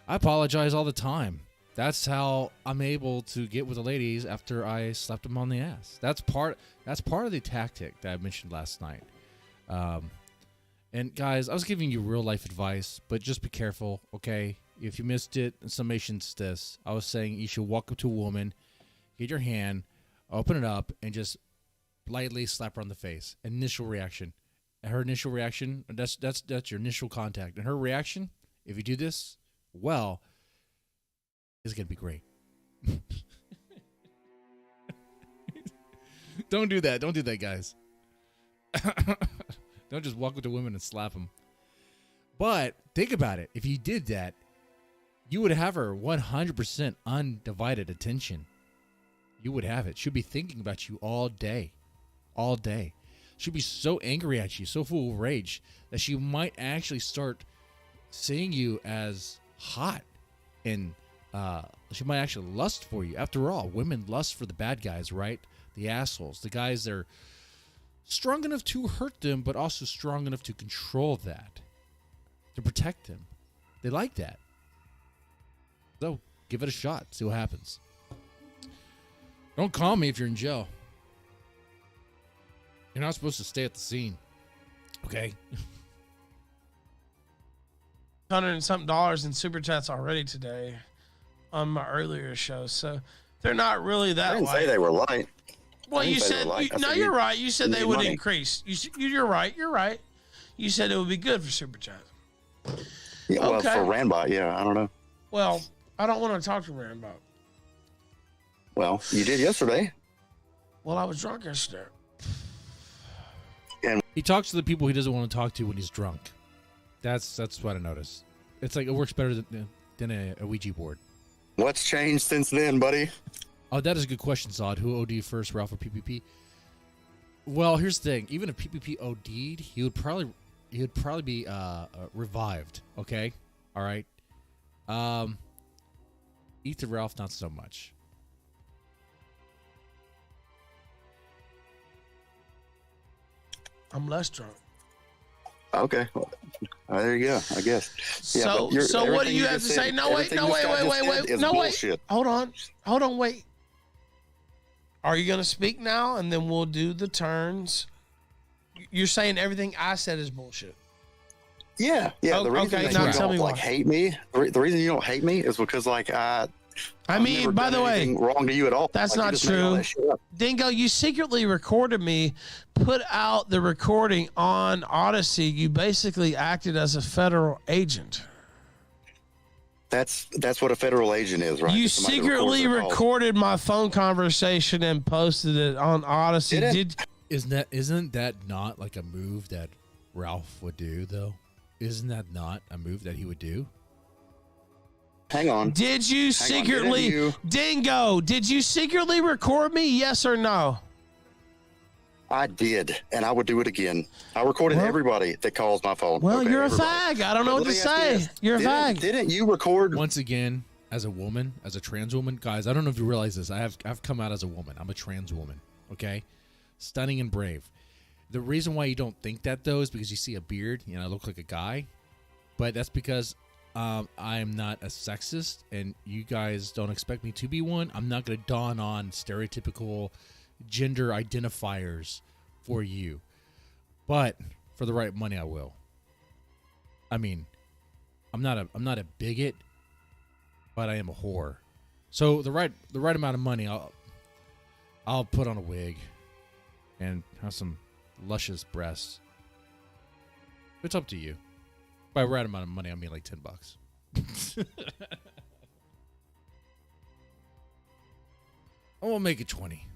I apologize all the time. That's how I'm able to get with the ladies after I slapped them on the ass. That's part of the tactic that I mentioned last night. And guys, I was giving you real life advice, but just be careful, okay? If you missed it, in summation to this, I was saying you should walk up to a woman, get your hand, open it up, and just lightly slap her on the face. Initial reaction. Her initial reaction, that's your initial contact. And her reaction, if you do this, well, is going to be great. Don't do that. Don't do that, guys. Don't just walk up to women and slap them. But think about it. If you did that, you would have her 100% undivided attention. You would have it. She'll be thinking about you all day. All day. She'll be so angry at you, so full of rage, that she might actually start seeing you as hot. And she might actually lust for you. After all, women lust for the bad guys, right? The assholes. The guys that are strong enough to hurt them, but also strong enough to control that. To protect them. They like that. So, give it a shot. See what happens. Don't call me if you're in jail. You're not supposed to stay at the scene. Okay? $100 and something in super chats already today on my earlier show, so they're not really that. I didn't light. say they were light. Well, you said no. You're right. You said they would increase. You're right. You're right. You said it would be good for super chat. Yeah, well, for Randbot, yeah, I don't know. Well, I don't want to talk to Randbot. Well, you did yesterday. Well, I was drunk yesterday. And he talks to the people he doesn't want to talk to when he's drunk. That's what I noticed. It's like it works better than a Ouija board. What's changed since then, buddy? Oh, that is a good question, Zod. Who OD'd first, Ralph or PPP? Well, here's the thing. Even if PPP OD'd, he would probably be revived. Okay, all right. Ethan Ralph, not so much. I'm less drunk. Okay, well, there you go. I guess. So what do you have to say? No, wait. No, wait. Hold on, wait. Are you going to speak now, and then we'll do the turns? You're saying everything I said is bullshit. Yeah. Oh, the reason that you don't hate me, the reason you don't hate me is because I mean, by the way, wrong to you at all. That's not true. Dingo, you secretly recorded me, put out the recording on Odyssey. You basically acted as a federal agent. That's what a federal agent is, right? You secretly recorded my phone conversation and posted it on Odyssey. Isn't that not like a move that Ralph would do, though? Isn't that not a move that he would do? Hang on. Did you secretly, Dingo, did you secretly record me? Yes or no? I did, and I would do it again. I recorded everybody that calls my phone. Well, you're a fag. I don't know what to say. You're a fag. Didn't you record? Once again, as a woman, as a trans woman, guys, I don't know if you realize this. I've come out as a woman. I'm a trans woman, okay? Stunning and brave. The reason why you don't think that, though, is because you see a beard. I look like a guy. But that's because I'm not a sexist, and you guys don't expect me to be one. I'm not going to don on stereotypical gender identifiers for you. But for the right money, I will. I mean, I'm not a bigot, but I am a whore. So the right amount of money, I'll put on a wig and have some luscious breasts. It's up to you. By right amount of money, I mean like $10. I won't make it 20.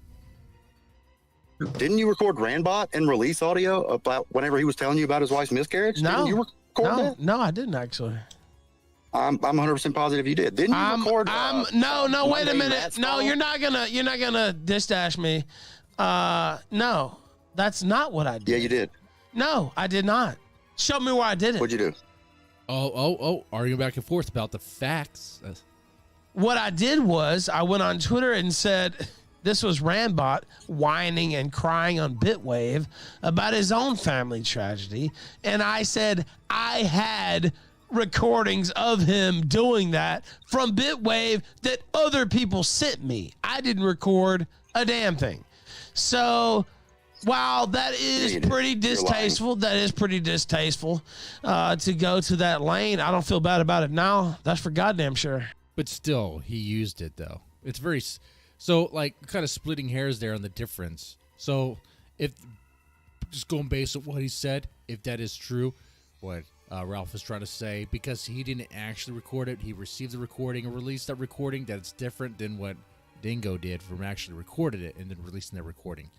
Didn't you record Randbot and release audio about whenever he was telling you about his wife's miscarriage? No. Didn't you record that? No, I didn't actually. I'm 100% positive you did. Didn't you record? No. Wait a minute. No, you're not gonna distash me. No, that's not what I did. Yeah, you did. No, I did not. Show me where I did it. What'd you do? Oh, arguing back and forth about the facts. What I did was I went on Twitter and said this was Randbot whining and crying on Bitwave about his own family tragedy. And I said I had recordings of him doing that from Bitwave that other people sent me. I didn't record a damn thing. So while that is pretty distasteful, to go to that lane, I don't feel bad about it now. That's for goddamn sure. But still, he used it, though. It's very... So, like, kind of splitting hairs there on the difference. So, if... Just going based on what he said, if that is true, what Ralph is trying to say, because he didn't actually record it, he received the recording and released that recording, that it's different than what Dingo did from actually recorded it and then releasing that recording.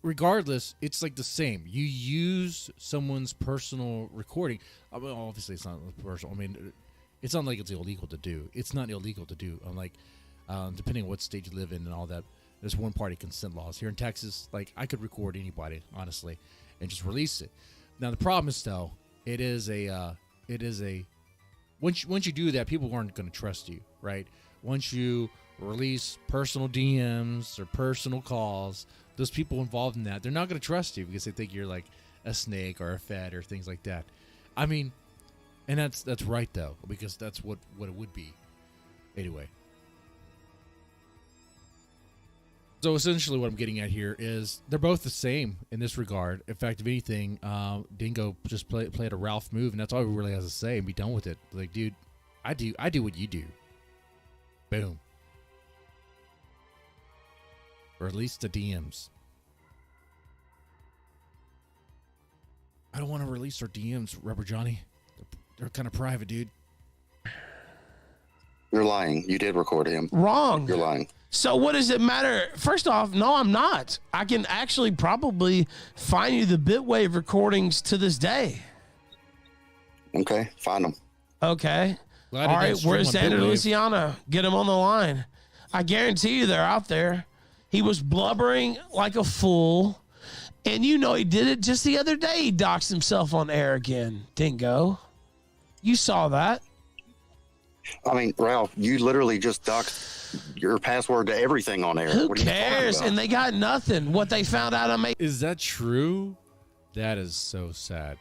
Regardless, it's like the same. You use someone's personal recording. I mean, obviously, it's not personal. I mean, it's not like it's illegal to do. It's not illegal to do. I'm like, depending on what state you live in and all that, there's one-party consent laws. Here in Texas, like, I could record anybody, honestly, and just release it. Now, the problem is, though, once you do that, people aren't going to trust you, right? Once you release personal DMs or personal calls, those people involved in that, they're not going to trust you because they think you're like a snake or a fed or things like that. I mean, and that's right, though, because that's what it would be. Anyway. So essentially what I'm getting at here is they're both the same in this regard. In fact, if anything, Dingo just played a Ralph move, and that's all he really has to say, and be done with it. Like, dude, I do what you do. Boom. Or at least the DMs. I don't want to release our DMs, Rubber Johnny. They're kind of private, dude. You're lying. You did record him. Wrong. You're lying. So what does it matter? First off, no, I'm not. I can actually probably find you the Bitwave recordings to this day. Okay, find them. Okay. All right, where's Sandra Luciano? Get him on the line. I guarantee you they're out there. He was blubbering like a fool. And you know he did it just the other day. He doxed himself on air again, Dingo. You saw that. I mean, Ralph, you literally just doxed your password to everything on air. Who cares? And they got nothing. What they found out on me. Is that true? That is so sad.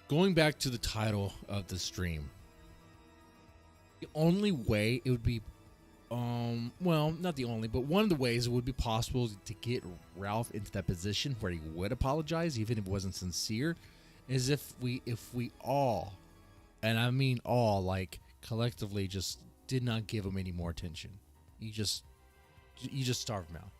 Going back to the title of the stream, the only way it would be, well, not the only, but one of the ways it would be possible to get Ralph into that position where he would apologize, even if it wasn't sincere, is if we all, and I mean all, like collectively, just did not give him any more attention. You just starve him out.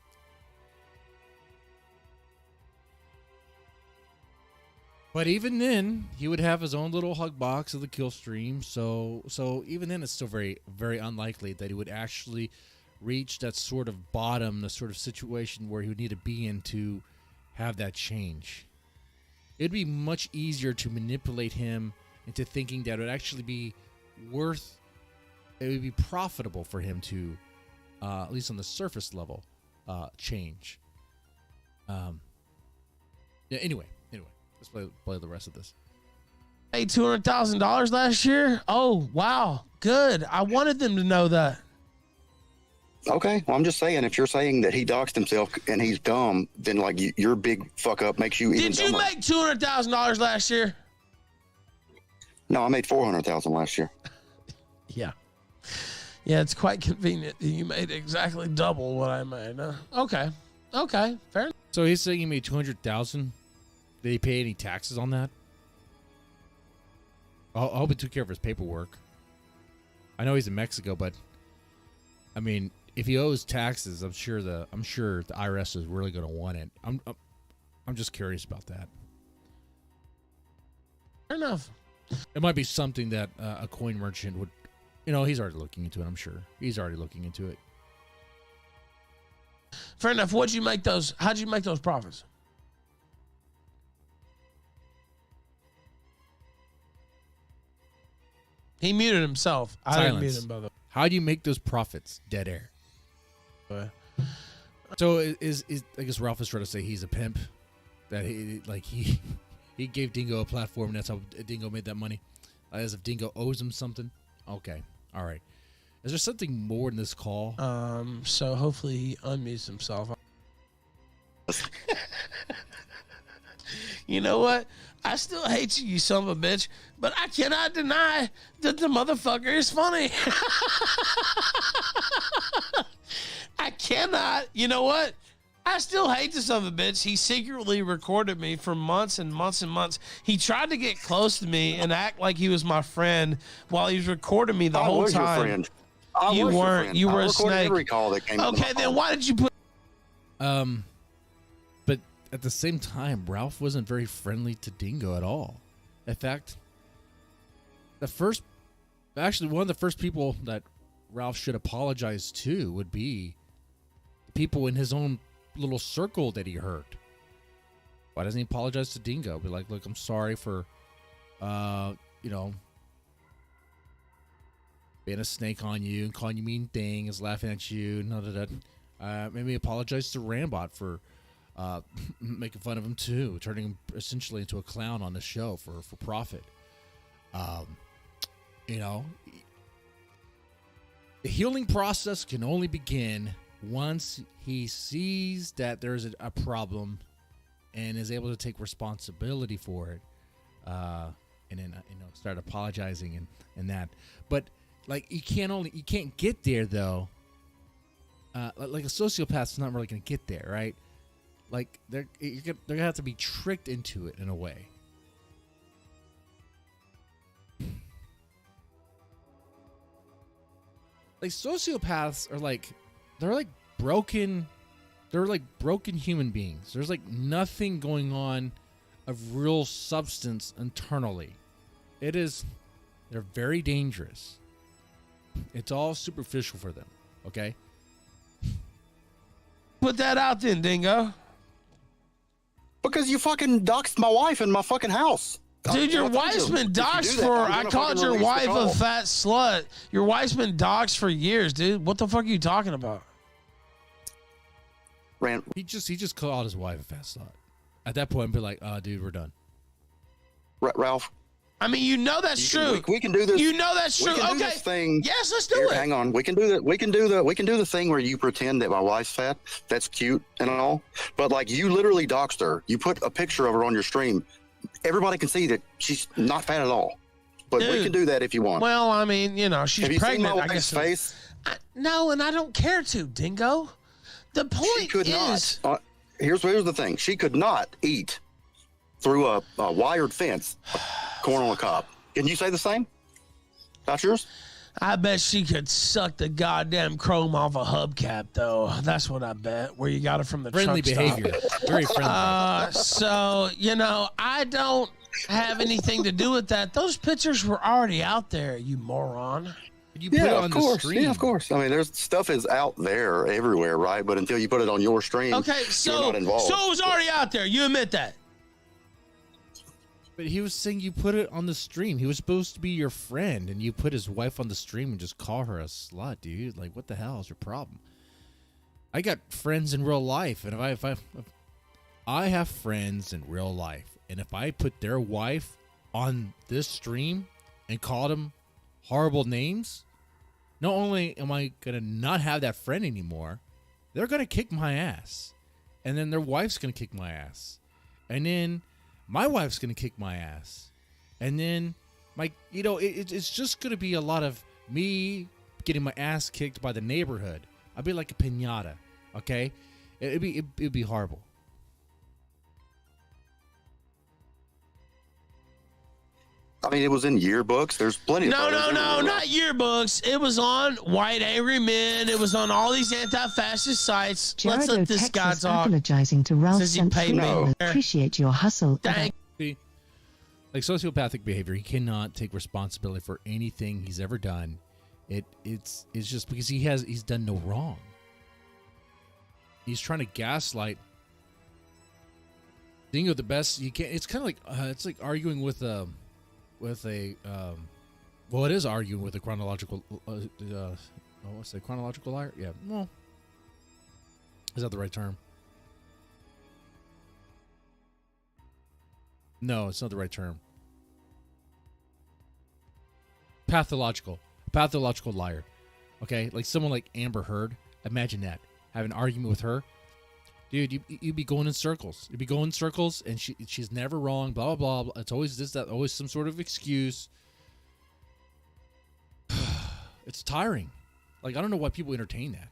But even then, he would have his own little hug box of the kill stream. So even then, it's still very, very unlikely that he would actually reach that sort of bottom, the sort of situation where he would need to be in to have that change. It'd be much easier to manipulate him into thinking that it would actually be it would be profitable for him to, at least on the surface level, change. Yeah. Anyway. Let's play the rest of this. Hey, $200,000 last year? Oh, wow. Good. I wanted them to know that. Okay. Well, I'm just saying, if you're saying that he doxed himself and he's dumb, then like your big fuck up makes you even dumber. Did you make $200,000 last year? No, I made $400,000 last year. Yeah. Yeah, it's quite convenient that you made exactly double what I made. Okay. Fair enough. So he's saying he made $200,000. Did he pay any taxes on that? I hope he took care of his paperwork. I know he's in Mexico, but I mean, if he owes taxes, I'm sure the IRS is really going to want it. I'm just curious about that. Fair enough. It might be something that a coin merchant would, he's already looking into it. I'm sure he's already looking into it. Fair enough. How'd you make those profits? He muted himself. Silence. I didn't mute him, by the way. How do you make those profits? Dead air. So is I guess Ralph is trying to say he's a pimp, that he gave Dingo a platform, and that's how Dingo made that money, as if Dingo owes him something. Okay, all right. Is there something more in this call? So hopefully he unmutes himself. You know what? I still hate you, you son of a bitch, but I cannot deny that the motherfucker is funny. I cannot. You know what? I still hate this son of a bitch. He secretly recorded me for months and months and months. He tried to get close to me and act like he was my friend while he was recording me the whole time. I was your friend. You weren't. You were a snake. Every call that came okay, then why did you put... But at the same time, Ralph wasn't very friendly to Dingo at all. In fact, one of the first people that Ralph should apologize to would be the people in his own little circle that he hurt. Why doesn't he apologize to Dingo? Be like, look, I'm sorry for, being a snake on you and calling you mean things, laughing at you, maybe apologize to Rambot for making fun of him too, turning him essentially into a clown on the show for profit. The healing process can only begin once he sees that there's a problem and is able to take responsibility for it, and then start apologizing and that. But like you can't get there though. Like a sociopath's not really gonna get there, right? Like they're gonna have to be tricked into it in a way. Like sociopaths are they're like broken human beings. There's like nothing going on of real substance internally. They're very dangerous. It's all superficial for them, okay? Put that out then, Dingo. Because you fucking doxed my wife in my fucking house. Dude, your wife's been doxxed for... I called your wife a fat slut. Your wife's been doxxed for years, dude. What the fuck are you talking about? Rand. He just called his wife a fat slut. At that point, I'd be like, dude, we're done. Ralph. I mean, you know that's true. We can do this. You know that's true. We can do this thing. Yes, let's do it. Hang on. We can do that. We can do the thing where you pretend that my wife's fat. That's cute and all. But like you literally doxed her. You put a picture of her on your stream. Everybody can see that she's not fat at all. But dude, we can do that if you want. Well, I mean, she's Have you pregnant. Seen my wife's face? No, and I don't care to, Dingo. The point is, here's the thing. She could not eat through a wired fence, corn on the cob. Can you say the same? Not yours? I bet she could suck the goddamn chrome off a hubcap, though. That's what I bet. Where you got it from the friendly truck behavior, stop. Very friendly. So I don't have anything to do with that. Those pictures were already out there, you moron. You put it on the stream. Yeah, of course. I mean, there's stuff is out there everywhere, right? But until you put it on your stream, okay, so you're not involved. So it was already out there. You admit that. But he was saying you put it on the stream. He was supposed to be your friend, and you put his wife on the stream and just call her a slut, dude. Like, what the hell is your problem? I got friends in real life, and if I have friends in real life, and if I put their wife on this stream and called them horrible names, not only am I gonna not have that friend anymore, they're gonna kick my ass, and then their wife's gonna kick my ass, and then my wife's gonna kick my ass, and then it's just gonna be a lot of me getting my ass kicked by the neighborhood. I'd be like a piñata, okay? It'd be horrible. I mean, it was in yearbooks. There's plenty of No, not yearbooks. It was on White Angry Men. It was on all these anti-fascist sites. Let's let this guy talk. Apologizing to Ralph sent $3. No. Appreciate your hustle. See, like sociopathic behavior, he cannot take responsibility for anything he's ever done. It's just because he's done no wrong. He's trying to gaslight Dingo the best you can. It's kind of like it's like arguing with a well, it is arguing with a chronological what's that, chronological liar? Yeah, well, is that the right term? No, it's not the right term. Pathological liar. Okay, like someone like Amber Heard. Imagine that, have an argument with her. Dude, you'd be going in circles. You'd be going in circles, and she's never wrong. Blah blah blah. It's always this, that, always some sort of excuse. It's tiring. Like, I don't know why people entertain that.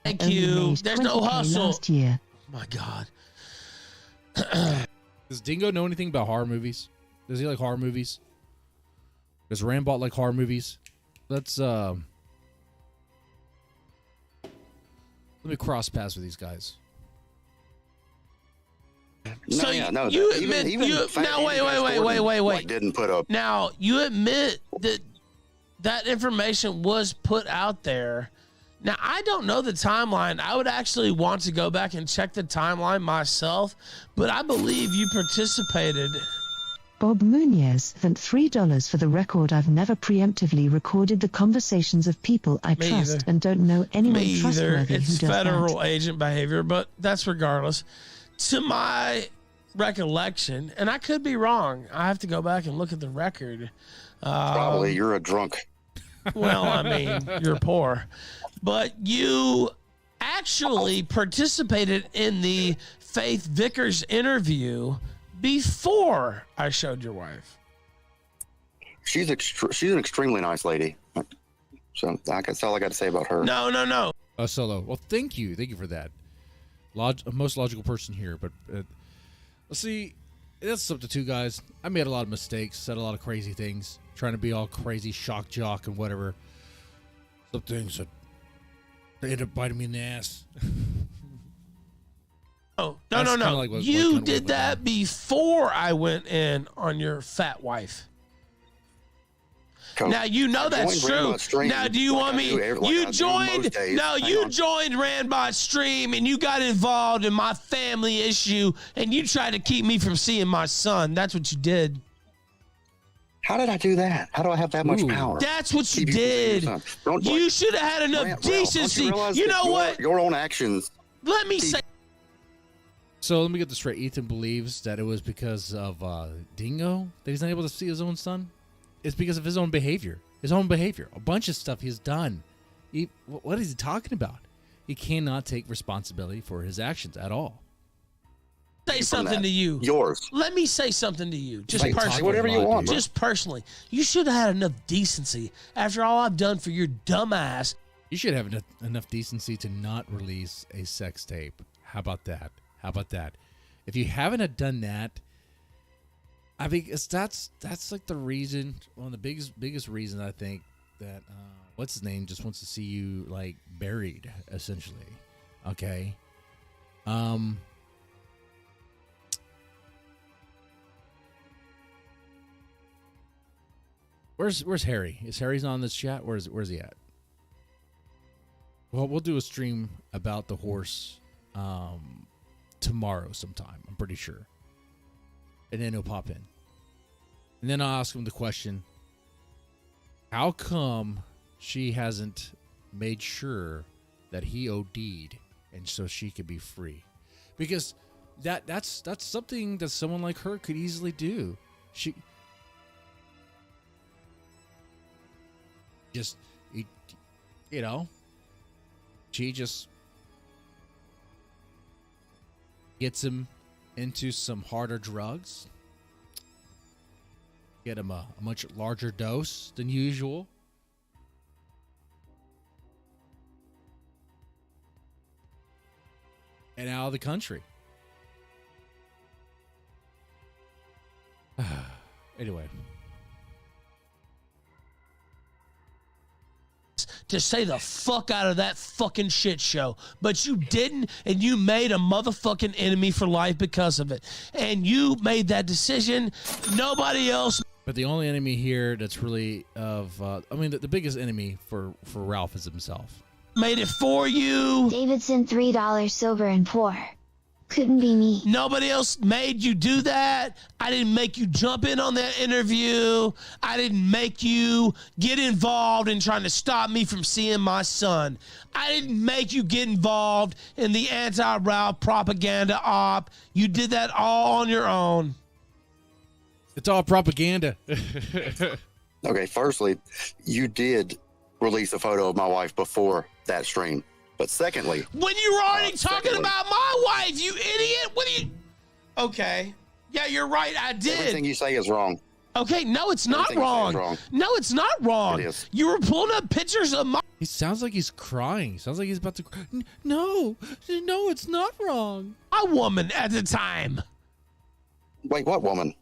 Thank you. There's no hustle. Last year. Oh my God. Does Dingo know anything about horror movies? Does he like horror movies? Does Rambot like horror movies? Let me cross paths with these guys. So no, no, you even- admit even you Fat now Andy wait. like, didn't put up. Now you admit that that information was put out there. Now I don't know the timeline. I would actually want to go back and check the timeline myself, but I believe you participated. Bob Munoz sent $3 for the record. I've never preemptively recorded the conversations of people I Me trust either. and don't know anyone Me either. trustworthy who It's does federal that. agent behavior, but that's regardless. To my recollection, and I could be wrong. I have to go back and look at the record. Probably you're a drunk. Well, I mean, you're poor. But you actually participated in the Faith Vickers interview before I showed your wife. She's an extremely nice lady. So that's all I got to say about her. No. Solo. Well, thank you for that. Most logical person here, but let's see. That's up to two guys. I made a lot of mistakes, said a lot of crazy things, trying to be all crazy, shock jock and whatever. Some things that they ended up biting me in the ass. No. Like You did that before I went in on your fat wife. Now you know that's true. Now do you want me? You joined Randbot's stream and you got involved in my family issue and you tried to keep me from seeing my son. That's what you did. How did I do that? How do I have that much power? That's what you did. You should have had enough decency. You know what? Your own actions. Let me say. So let me get this straight. Ethan believes that it was because of Dingo that he's not able to see his own son. It's because of his own behavior. A bunch of stuff he's done. What is he talking about? He cannot take responsibility for his actions at all. Say something to you. Yours. Let me say something to you. Just Say personally. whatever you want, bro. Just personally. You should have had enough decency after all I've done for your dumb ass. You should have enough decency to not release a sex tape. How about that? If you haven't done that, I think that's like the reason, one of the biggest reason I think that what's his name just wants to see you like buried, essentially. Okay. Where's Harry? Is Harry's on this chat? Where's he at? Well, we'll do a stream about the horse tomorrow sometime, I'm pretty sure. And then he'll pop in. And then I'll ask him the question, how come she hasn't made sure that he OD'd and so she could be free? Because that's something that someone like her could easily do. She just, she just gets him into some harder drugs, get him a much larger dose than usual, and out of the country. Anyway. To say the fuck out of that fucking shit show. But you didn't, and you made a motherfucking enemy for life because of it. And you made that decision. Nobody else. But the only enemy here that's really the biggest enemy for Ralph is himself. Made it for you. Davidson, $3 silver and poor. Couldn't be me. Nobody else made you do that. I didn't make you jump in on that interview. I didn't make you get involved in trying to stop me from seeing my son. I didn't make you get involved in the anti-Ralph propaganda op. You did that all on your own. It's all propaganda. Okay, firstly, you did release a photo of my wife before that stream. But secondly, when you were already talking about my wife, you idiot. What are you? Okay. Yeah, you're right. I did. Everything you say is wrong. Okay, no, it's not wrong. No, it's not wrong. It is. You were pulling up pictures of my. He sounds like he's crying. He sounds like he's about to cry. No, it's not wrong. A woman at the time. Wait, what woman?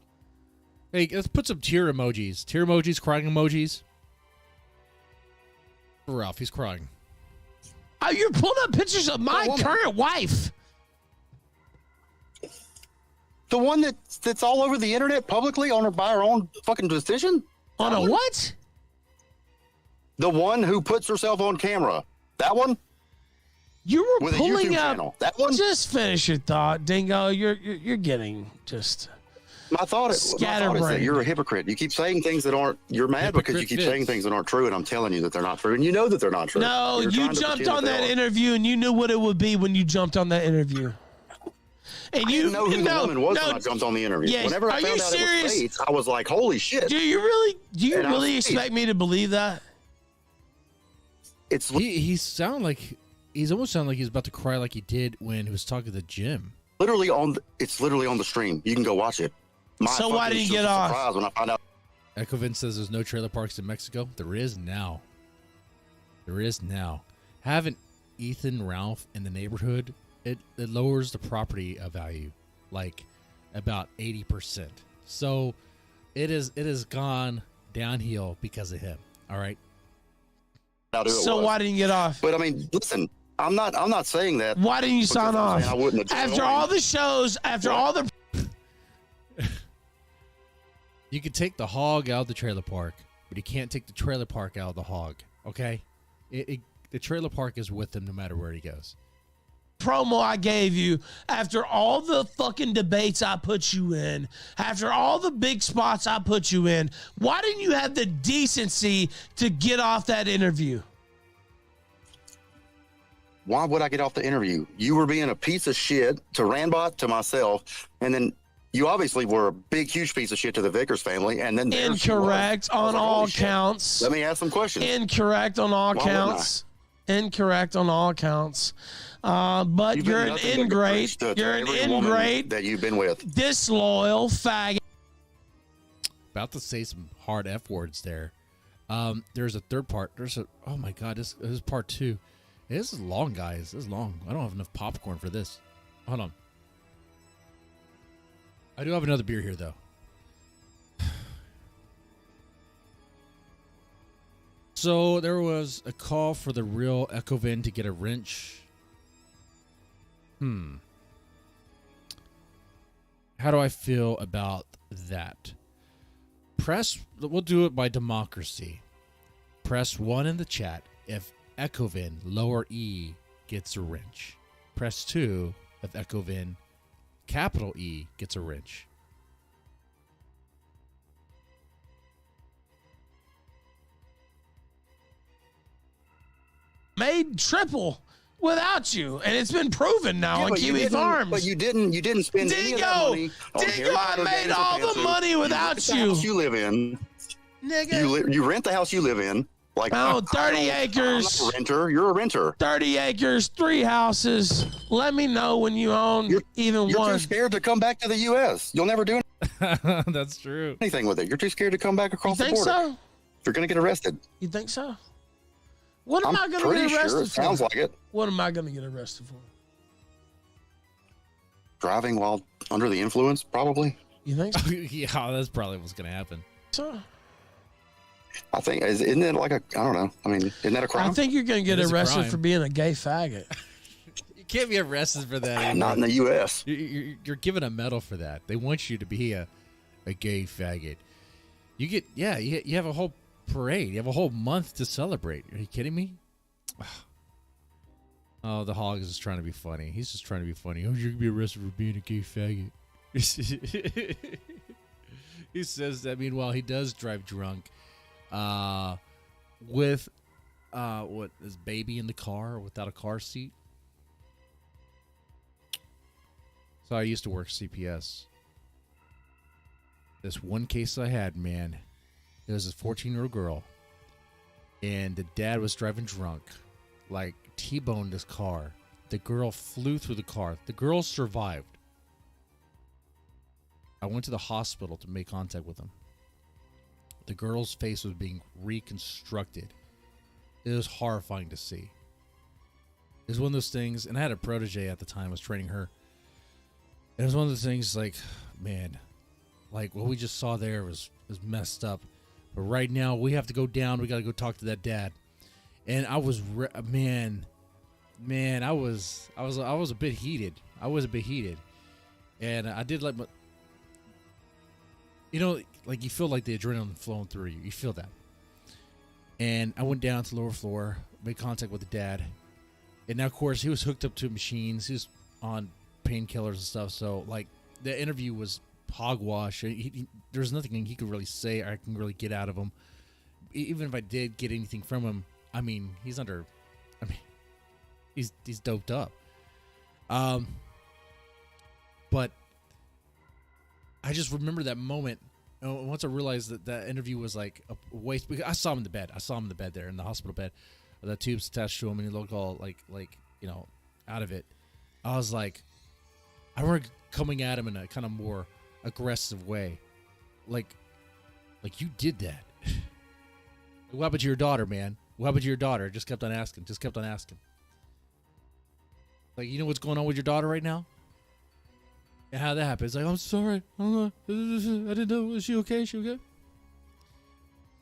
Hey, let's put some tear emojis. Tear emojis, crying emojis. Ralph, he's crying. Oh, you're pulling up pictures of my current wife. The one that's all over the internet publicly by her own fucking decision? On a what? The one who puts herself on camera. That one? You were with pulling a YouTube up. Channel. That one? Just finish your thought, Dingo. You're getting just. My thought is that you're a hypocrite. You keep saying things that aren't. You're mad because you keep saying things that aren't true, and I'm telling you that they're not true, and you know that they're not true. No, you jumped on that interview, and you knew what it would be when you jumped on that interview. And you didn't know who the woman was when I jumped on the interview. Yes. Whenever I found out it was fake, I was like, "Holy shit!" Do you really expect me to believe that? He's almost sound like he's about to cry like he did when he was talking to Jim. It's literally on the stream. You can go watch it. So why did he get off? When I found out. Echovin says there's no trailer parks in Mexico. There is now. Having Ethan, Ralph in the neighborhood, it lowers the property value like about 80%. So it has gone downhill because of him. All right. So why didn't you get off? But I mean, listen, I'm not saying that. Why didn't you sign off? I wouldn't have after all the shows, after all the. You could take the hog out of the trailer park, but you can't take the trailer park out of the hog. Okay, the trailer park is with him no matter where he goes. Promo I gave you after all the fucking debates I put you in, after all the big spots I put you in, why didn't you have the decency to get off that interview? Why would I get off the interview? You were being a piece of shit to Randbot, to myself, and then you obviously were a big, huge piece of shit to the Vickers family, and then incorrect on all counts. Let me ask some questions. Incorrect on all counts. Incorrect on all counts. But you're an ingrate. You're an ingrate that you've been with. Disloyal faggot. About to say some hard F words there. There's a third part. Oh my God, this is part 2. This is long, guys. This is long. I don't have enough popcorn for this. Hold on. I do have another beer here, though. So there was a call for the real Echovin to get a wrench. How do I feel about that? We'll do it by democracy. Press 1 in the chat if Echovin, lower E, gets a wrench. Press 2 if Echovin, capital E, gets a wrench. Made triple without you, and it's been proven now on Kiwi Farms. But you didn't spend any of that money on Dingo, I made all the money without you. The house you live in, nigga. You rent the house you live in. Like 30 acres. I'm not a renter. You're a renter. 30 acres, 3 houses. Let me know when you own even one. You're too scared to come back to the U.S. You'll never do That's true. anything with it. You're too scared to come back across the border. You think so? You're going to get arrested. You think so? What am I going to get arrested for? Sounds like it. What am I going to get arrested for? Driving while under the influence, probably. You think so? Yeah, that's probably what's going to happen. So, I think, isn't it like I don't know. I mean, isn't that a crime? I think you're going to get arrested for being a gay faggot. You can't be arrested for that anymore. Not in the U.S. You're given a medal for that. They want you to be a gay faggot. You have a whole parade. You have a whole month to celebrate. Are you kidding me? Oh, the hog is just trying to be funny. He's just trying to be funny. Oh, you're going to be arrested for being a gay faggot. He says that. Meanwhile, he does drive drunk with his baby in the car without a car seat. So I used to work CPS. This one case I had, man, it was a 14-year-old girl, and the dad was driving drunk, like T-boned this car. The girl flew through the car. The girl survived. I went to the hospital to make contact with him. The girl's face was being reconstructed. It was horrifying to see. It was one of those things, and I had a protege at the time. I was training her. It was one of those things like, man, like what we just saw there was messed up. But right now, we have to go down. We got to go talk to that dad. And I was, man, I was a bit heated. I was a bit heated. And I did like, you know, like you feel like the adrenaline flowing through you. You feel that. And I went down to the lower floor, made contact with the dad. And now, of course, he was hooked up to machines. He was on painkillers and stuff. So, like, the interview was hogwash. There's nothing he could really say or I can really get out of him. Even if I did get anything from him, I mean, he's doped up. But I just remember that moment. Once I realized that interview was like a waste, because I saw him in the bed. I saw him in the bed there, in the hospital bed. The tubes attached to him, and he looked all like you know, out of it. I was like, I remember coming at him in a kind of more aggressive way, like you did that. What happened to your daughter, man? What happened to your daughter? Just kept on asking. Like, you know what's going on with your daughter right now? And how that happened? It's like, I'm sorry. I don't know. I didn't know. Is she okay? Is she okay?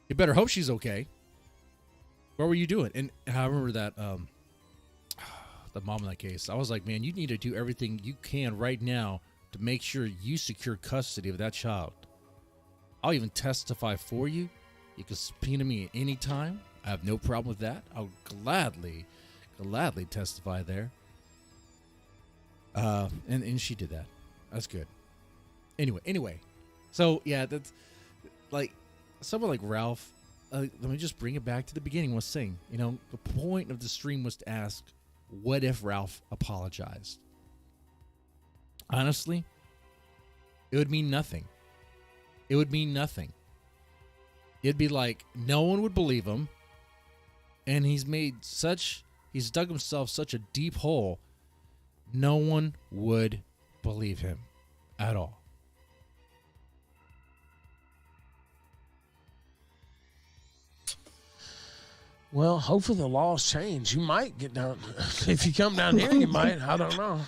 You better hope she's okay. What were you doing? And I remember that, the mom in that case. I was like, man, you need to do everything you can right now to make sure you secure custody of that child. I'll even testify for you. You can subpoena me at any time. I have no problem with that. I'll gladly testify there. And she did that. That's good. Anyway. So, yeah, that's like someone like Ralph. Let me just bring it back to the beginning. I was saying, you know, the point of the stream was to ask, what if Ralph apologized? Honestly, it would mean nothing. It'd be like no one would believe him, and he's dug himself such a deep hole, no one would believe him at all. Well, hopefully the laws change. You might get down. If you come down here, you might. I don't know.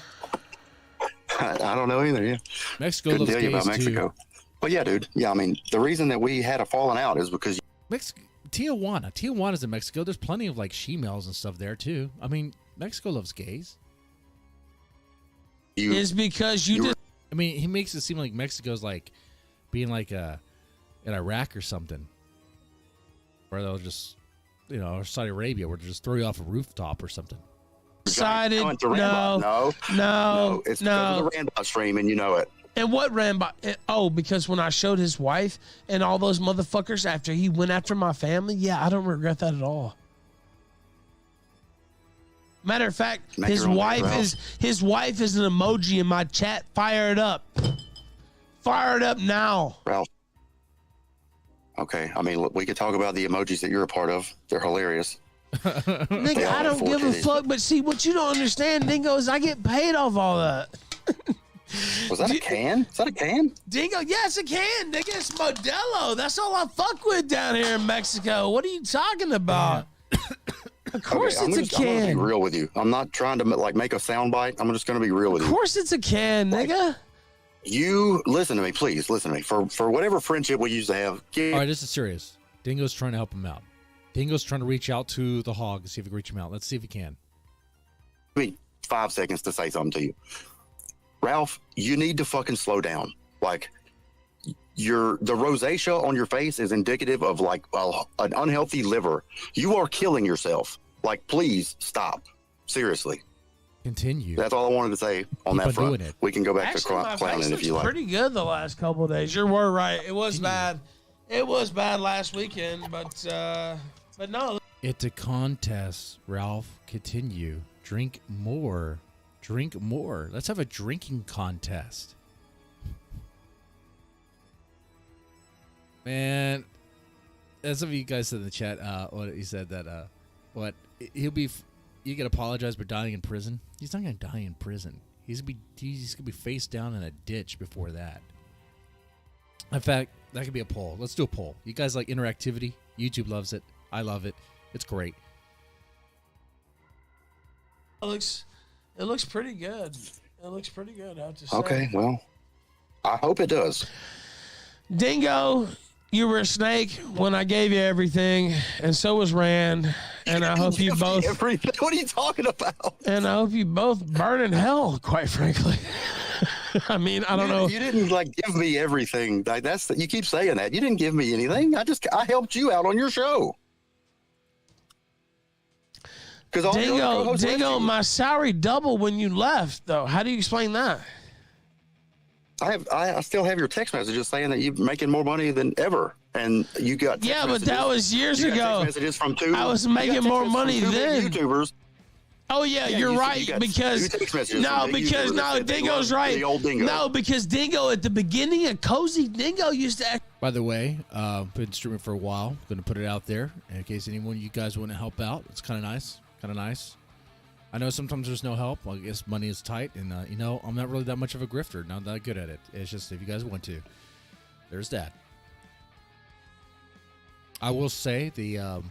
I don't know either. Yeah, Mexico couldn't loves tell you gays about Mexico. too. But yeah, dude. Yeah, I mean, the reason that we had a falling out is because Tijuana's in Mexico. There's plenty of like she-males and stuff there too. I mean, Mexico loves gays. Is because you did. I mean, he makes it seem like Mexico's like being like in Iraq or something, where they'll just, you know, or Saudi Arabia, where they just throw you off a rooftop or something. Decided no. It's because of the Randbot stream, and you know it. And what Randbot? Oh, because when I showed his wife and all those motherfuckers after he went after my family, yeah, I don't regret that at all. Matter of fact, his wife is an emoji in my chat. Fire it up. Fire it up now. Ralph. Okay, I mean, we could talk about the emojis that you're a part of. They're hilarious. Nigga, I don't give a fuck. But see, what you don't understand, Dingo, is I get paid off all that. Was that a can? Is that a can? Dingo, yeah, it's a can. Nigga, it's Modelo. That's all I fuck with down here in Mexico. What are you talking about? Of course it's a can. I'm gonna be real with you. I'm not trying to like make a soundbite. I'm just gonna be real with you. Of course it's a can, nigga. You listen to me, please. Listen to me. For whatever friendship we used to have. All right, this is serious. Dingo's trying to help him out. Dingo's trying to reach out to the hog and see if he can reach him out. Let's see if he can. Give me 5 seconds to say something to you. Ralph, you need to fucking slow down. Like, the rosacea on your face is indicative of like an unhealthy liver. You are killing yourself. Like, please stop. Seriously. Continue. That's all I wanted to say on that front. We can go back to clowning if you like. Pretty good the last couple of days. You were right. It was bad. It was bad last weekend, but no. It's a contest, Ralph. Continue. Drink more. Drink more. Let's have a drinking contest. Man, as some of you guys said in the chat, what he said that, he'll be you can apologize for dying in prison. He's not gonna die in prison. He's gonna be face down in a ditch before that. In fact, that could be a poll. Let's do a poll. You guys like interactivity? YouTube loves it. I love it. It's great. It looks pretty good. It looks pretty good, I have to say. Okay, well, I hope it does. Dingo, you were a snake when I gave you everything, and so was Rand. And I hope you both. Everything. What are you talking about? And I hope you both burn in hell, quite frankly. I mean, I don't know. You didn't give me everything. You keep saying that. You didn't give me anything. I helped you out on your show. Dingo, my salary doubled when you left, though. How do you explain that? I still have your text messages saying that you're making more money than ever, and you got but that was years ago. Text messages from two. I was making more money then. YouTubers. Oh yeah, you're right because Dingo's right. Dingo. No, because Dingo at the beginning of Cozy, Dingo used to act. By the way, been streaming for a while. Going to put it out there in case anyone of you guys want to help out. It's kind of nice. I know sometimes there's no help. I guess money is tight, and I'm not really that much of a grifter. Not that good at it. It's just if you guys want to, there's that. I will say the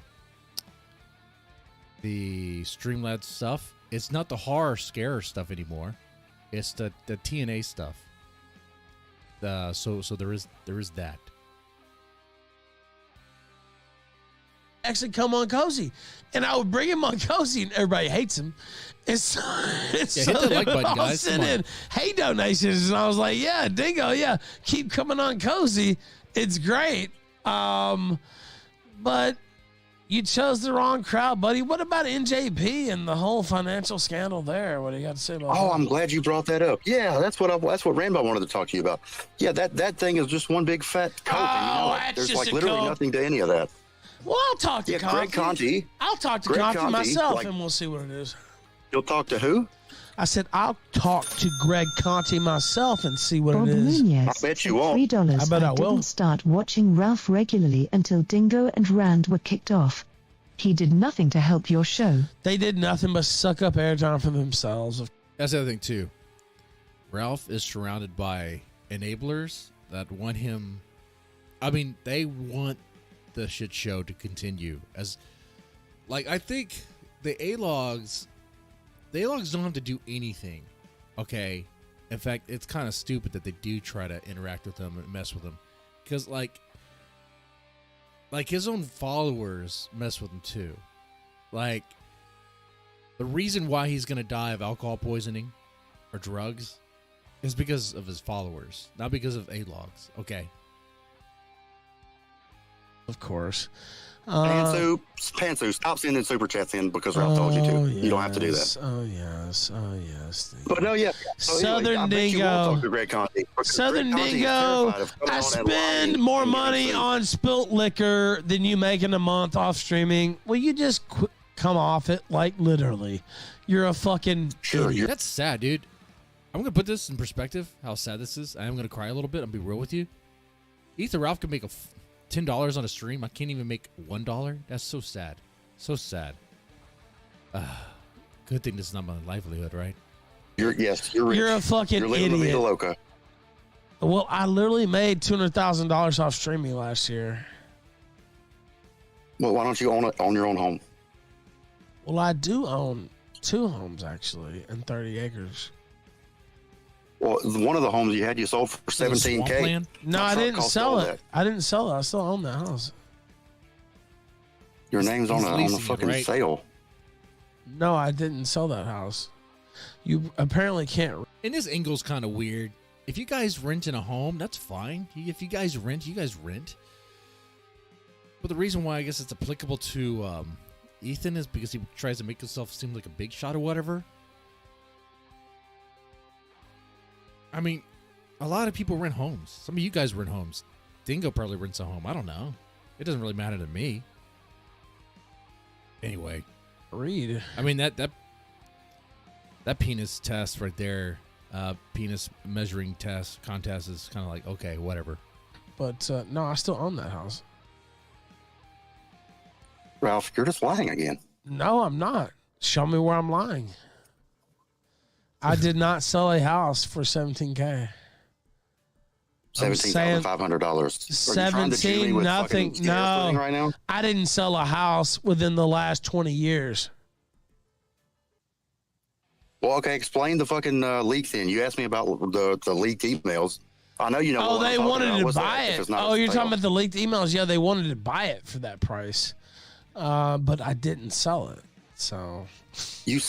streamlabs stuff. It's not the horror scare stuff anymore. It's the TNA stuff. So there is that. Actually come on Cozy, and I would bring him on Cozy, and everybody hates him, and so hit the like button, guys. Send in hate donations, and I was like, yeah, Dingo, yeah, keep coming on Cozy, it's great, but you chose the wrong crowd, buddy. What about NJP and the whole financial scandal there? What do you got to say about that? I'm glad you brought that up. Yeah, that's what Rambo wanted to talk to you about. Yeah, that thing is just one big fat coke. There's literally nothing to any of that. Well, I'll talk to Conti. Greg Conti. I'll talk to Conti myself, and we'll see what it is. You'll talk to who? I said I'll talk to Greg Conti myself and see what Bob it is. Nunez, I bet you won't. $3. I bet I will. Didn't start watching Ralph regularly until Dingo and Rand were kicked off. He did nothing to help your show. They did nothing but suck up airtime for themselves. That's the other thing too. Ralph is surrounded by enablers that want him. I mean, they want the shit show to continue. I think the A-logs don't have to do anything. Okay. In fact, it's kind of stupid that they do try to interact with them and mess with them, because like his own followers mess with him too. Like, the reason why he's gonna die of alcohol poisoning or drugs is because of his followers, not because of A-logs. Okay. Of course. Pantsu, stop sending super chats in because Ralph told you to. Yes. You don't have to do that. Oh yes. But no, yeah. So Southern anyway, Dingo. Southern Dingo. I spend more money on spilt liquor than you make in a month off streaming. Will you just come off it? Like, literally. You're a fucking idiot. That's sad, dude. I'm going to put this in perspective, how sad this is. I am going to cry a little bit. I'm going to be real with you. Ethan Ralph can make $10 on a stream. I can't even make $1. That's so sad. So sad. Good thing this is not my livelihood, right? You're rich. You're a fucking You're living idiot. La Vida Loca. Well, I literally made $200,000 off streaming last year. Well, why don't you own your own home? Well, I do own 2 homes, actually, and 30 acres. Well, one of the homes you had, you sold for $17K. No, I didn't sell it. I didn't sell it. I still own that house. Your name's on the fucking sale. No, I didn't sell that house. You apparently can't. And this angle's kind of weird. If you guys rent in a home, that's fine. If you guys rent, you guys rent. But the reason why I guess it's applicable to Ethan is because he tries to make himself seem like a big shot or whatever. I mean, a lot of people rent homes. Some of you guys rent homes. Dingo probably rents a home. I don't know. It doesn't really matter to me. Anyway. Read. I mean, that penis test right there, penis measuring test contest is kind of like, okay, whatever. But no, I still own that house. Ralph, you're just lying again. No, I'm not. Show me where I'm lying. I did not sell a house for $17K. $17,500. 17 nothing. No, right now? I didn't sell a house within the last 20 years. Well, okay, explain the fucking leak then. You asked me about the leaked emails. I know you know. Oh, they wanted to buy it. Oh, you're talking about the leaked emails? Yeah, they wanted to buy it for that price, but I didn't sell it. So your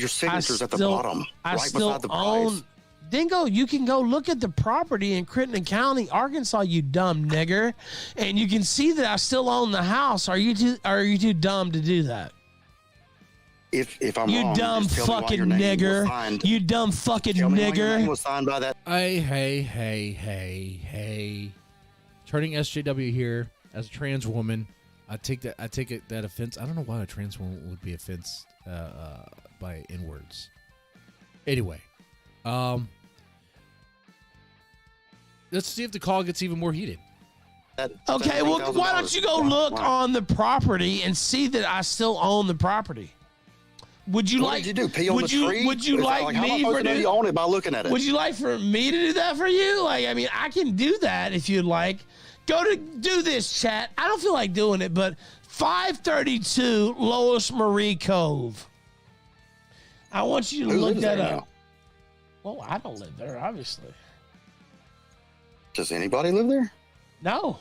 signature's at the bottom, right beside the price. Dingo, you can go look at the property in Crittenden County, Arkansas, you dumb nigger, and you can see that I still own the house. Are you too dumb to do that? If I'm you wrong, dumb fucking nigger. You dumb fucking tell me why your nigger. name was signed by that. Hey. Turning SJW here as a trans woman. I take that offense. I don't know why a trans woman would be offensed by N-words. Anyway, let's see if the call gets even more heated. Okay, well, why don't you go look on the property and see that I still own the property? Would you what like? Did you do? Pee on the tree? Would you like how me am I supposed to know you own it by looking at it? Would you like for me to do that for you? Like, I mean, I can do that if you'd like. Go to do this, chat. I don't feel like doing it, but 532 Lois Marie Cove. I want you to look that up. Now? Well, I don't live there, obviously. Does anybody live there? No.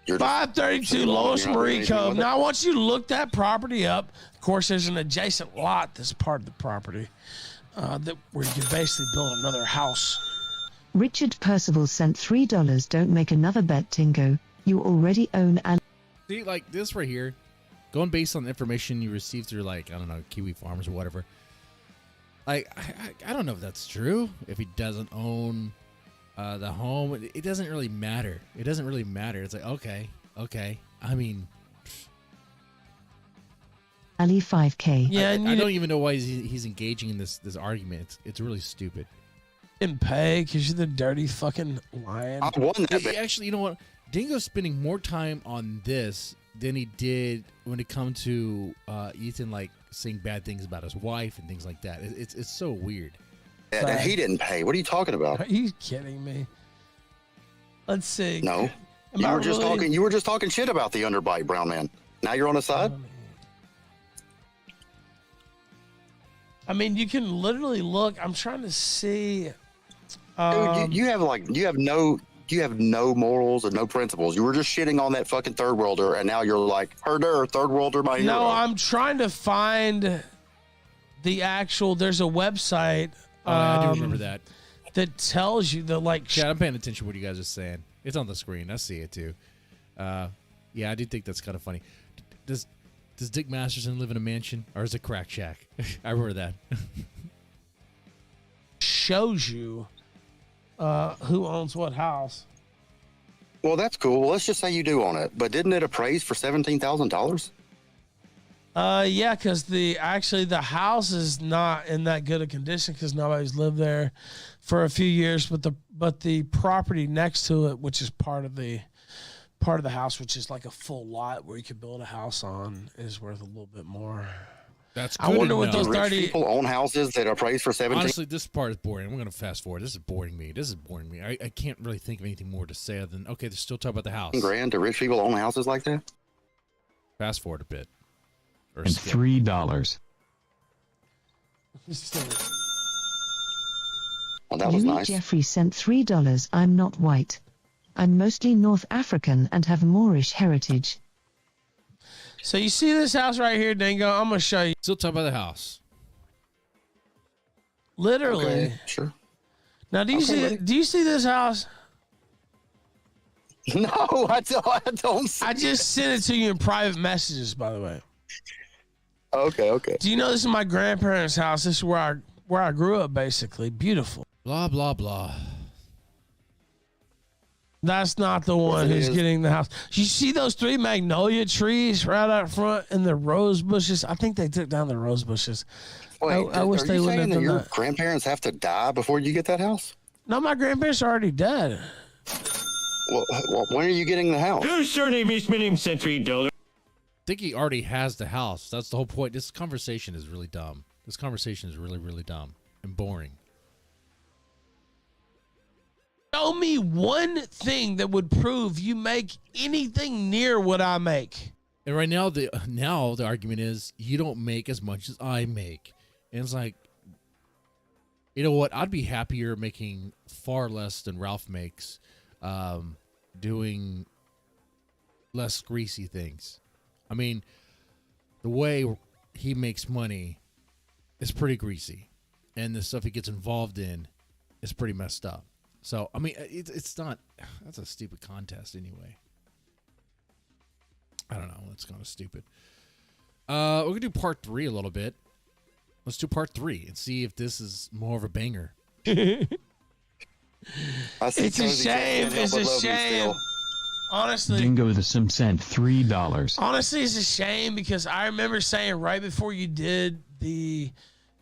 532 Lois Marie Cove. Now, I want you to look that property up. Of course, there's an adjacent lot that's part of the property that where you can basically build another house. Richard Percival sent $3. Don't make another bet, Tingo. You already own an... See, like this right here, going based on the information you received through, like, I don't know, Kiwi Farmers or whatever. I don't know if that's true. If he doesn't own the home, it doesn't really matter. It doesn't really matter. It's like, okay. I mean... Ali 5K. Yeah, I don't even know why he's engaging in this argument. It's really stupid. Didn't pay because you're the dirty fucking lion. I won that. Actually, you know what? Dingo's spending more time on this than he did when it comes to Ethan, like saying bad things about his wife and things like that. It's so weird. Yeah, he didn't pay. What are you talking about? Are you kidding me? Let's see. No, you were just talking. You were just talking shit about the underbite, brown man. Now you're on his side. I mean, you can literally look. I'm trying to see. Dude, you have no morals and no principles. You were just shitting on that fucking third worlder, and now you're like, third worlder, my hero. No, I'm trying to find the actual. There's a website. I do remember that. That tells you the like. Yeah, I'm paying attention to what you guys are saying. It's on the screen. I see it too. Yeah, I do think that's kind of funny. Does Dick Masterson live in a mansion, or is it Crack Shack? I remember that. Shows you who owns what house. Well, that's cool. Well, let's just say you do own it, but didn't it appraise for $17,000? Yeah, because the house is not in that good a condition because nobody's lived there for a few years. But the property next to it, which is part of the house, which is like a full lot where you could build a house on, is worth a little bit more. That's good. I wonder what those 30 people own houses that are appraised for 17. Honestly, this part is boring. I'm going to fast forward. This is boring me. I can't really think of anything more to say other than they're still talking about the house. $grand to rich people own houses like that? Fast forward a bit. And $3. Well, that was nice. Jeffrey sent $3. I'm not white. I'm mostly North African and have Moorish heritage. So you see this house right here, Dingo? I'm going to show you. Still talking about the house. Literally. Okay, sure. Now, do you see this house? No, I don't see I just sent it to you in private messages, by the way. Okay. Do you know this is my grandparents' house? This is where I grew up, basically. Beautiful. Blah, blah, blah. That's not the one who's getting the house. You see those 3 magnolia trees right out front and the rose bushes? I think they took down the rose bushes. Wait, I wish they wouldn't have done your that. grandparents have to die before you get that house? No, my grandparents are already dead. Well, when are you getting the house? Your surname is $3. think he already has the house. That's the whole point. This conversation is really dumb. This conversation is really, really dumb and boring. Show me one thing that would prove you make anything near what I make. And right now, the argument is you don't make as much as I make. And it's like, you know what? I'd be happier making far less than Ralph makes, doing less greasy things. I mean, the way he makes money is pretty greasy, and the stuff he gets involved in is pretty messed up. So, I mean, it's not. That's a stupid contest anyway. I don't know. It's kind of stupid. We're gonna do part 3 a little bit. Let's do part 3 and see if this is more of a banger. It's a shame. It's a shame. Honestly, Dingo the Sim sent $3. Honestly, it's a shame because I remember saying right before you did the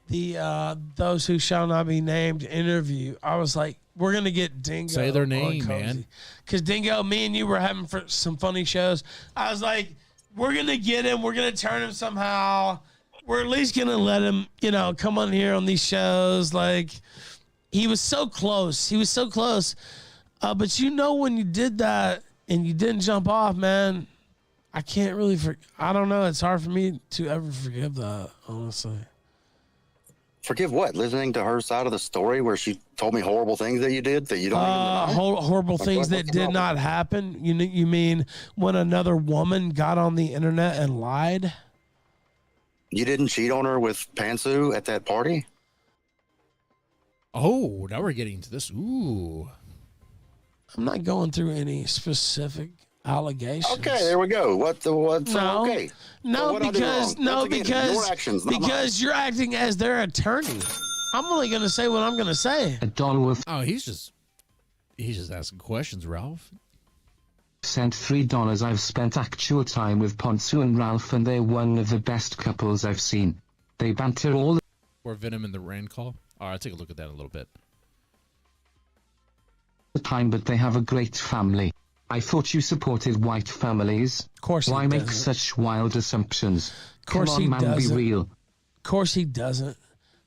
Those Who Shall Not Be Named interview, I was like, we're gonna get Dingo. Say their name, man. Because Dingo, me and you were having some funny shows. I was like, we're gonna get him. We're gonna turn him somehow. We're at least gonna let him, come on here on these shows. Like, he was so close. He was so close. But when you did that and you didn't jump off, man, I can't really I don't know. It's hard for me to ever forgive that, honestly. Forgive what? Listening to her side of the story where she told me horrible things that you did that you don't even know? Horrible things that did not happen. You mean when another woman got on the internet and lied? You didn't cheat on her with Pantsu at that party? Oh, now we're getting into this. Ooh. I'm not going through any specific allegations. Okay, there we go. Okay. No, because you're acting as their attorney. I'm only going to say what I'm going to say. Oh, he's just asking questions, Ralph. Sent $3. I've spent actual time with Ponsu and Ralph, and they're one of the best couples I've seen. They banter all Or Venom and the Rand call. All right, I'll take a look at that in a little bit. the time, but they have a great family. I thought you supported white families. Of course he Why make doesn't. such wild assumptions? Of course Come on, he man, doesn't. be real. Of course he doesn't.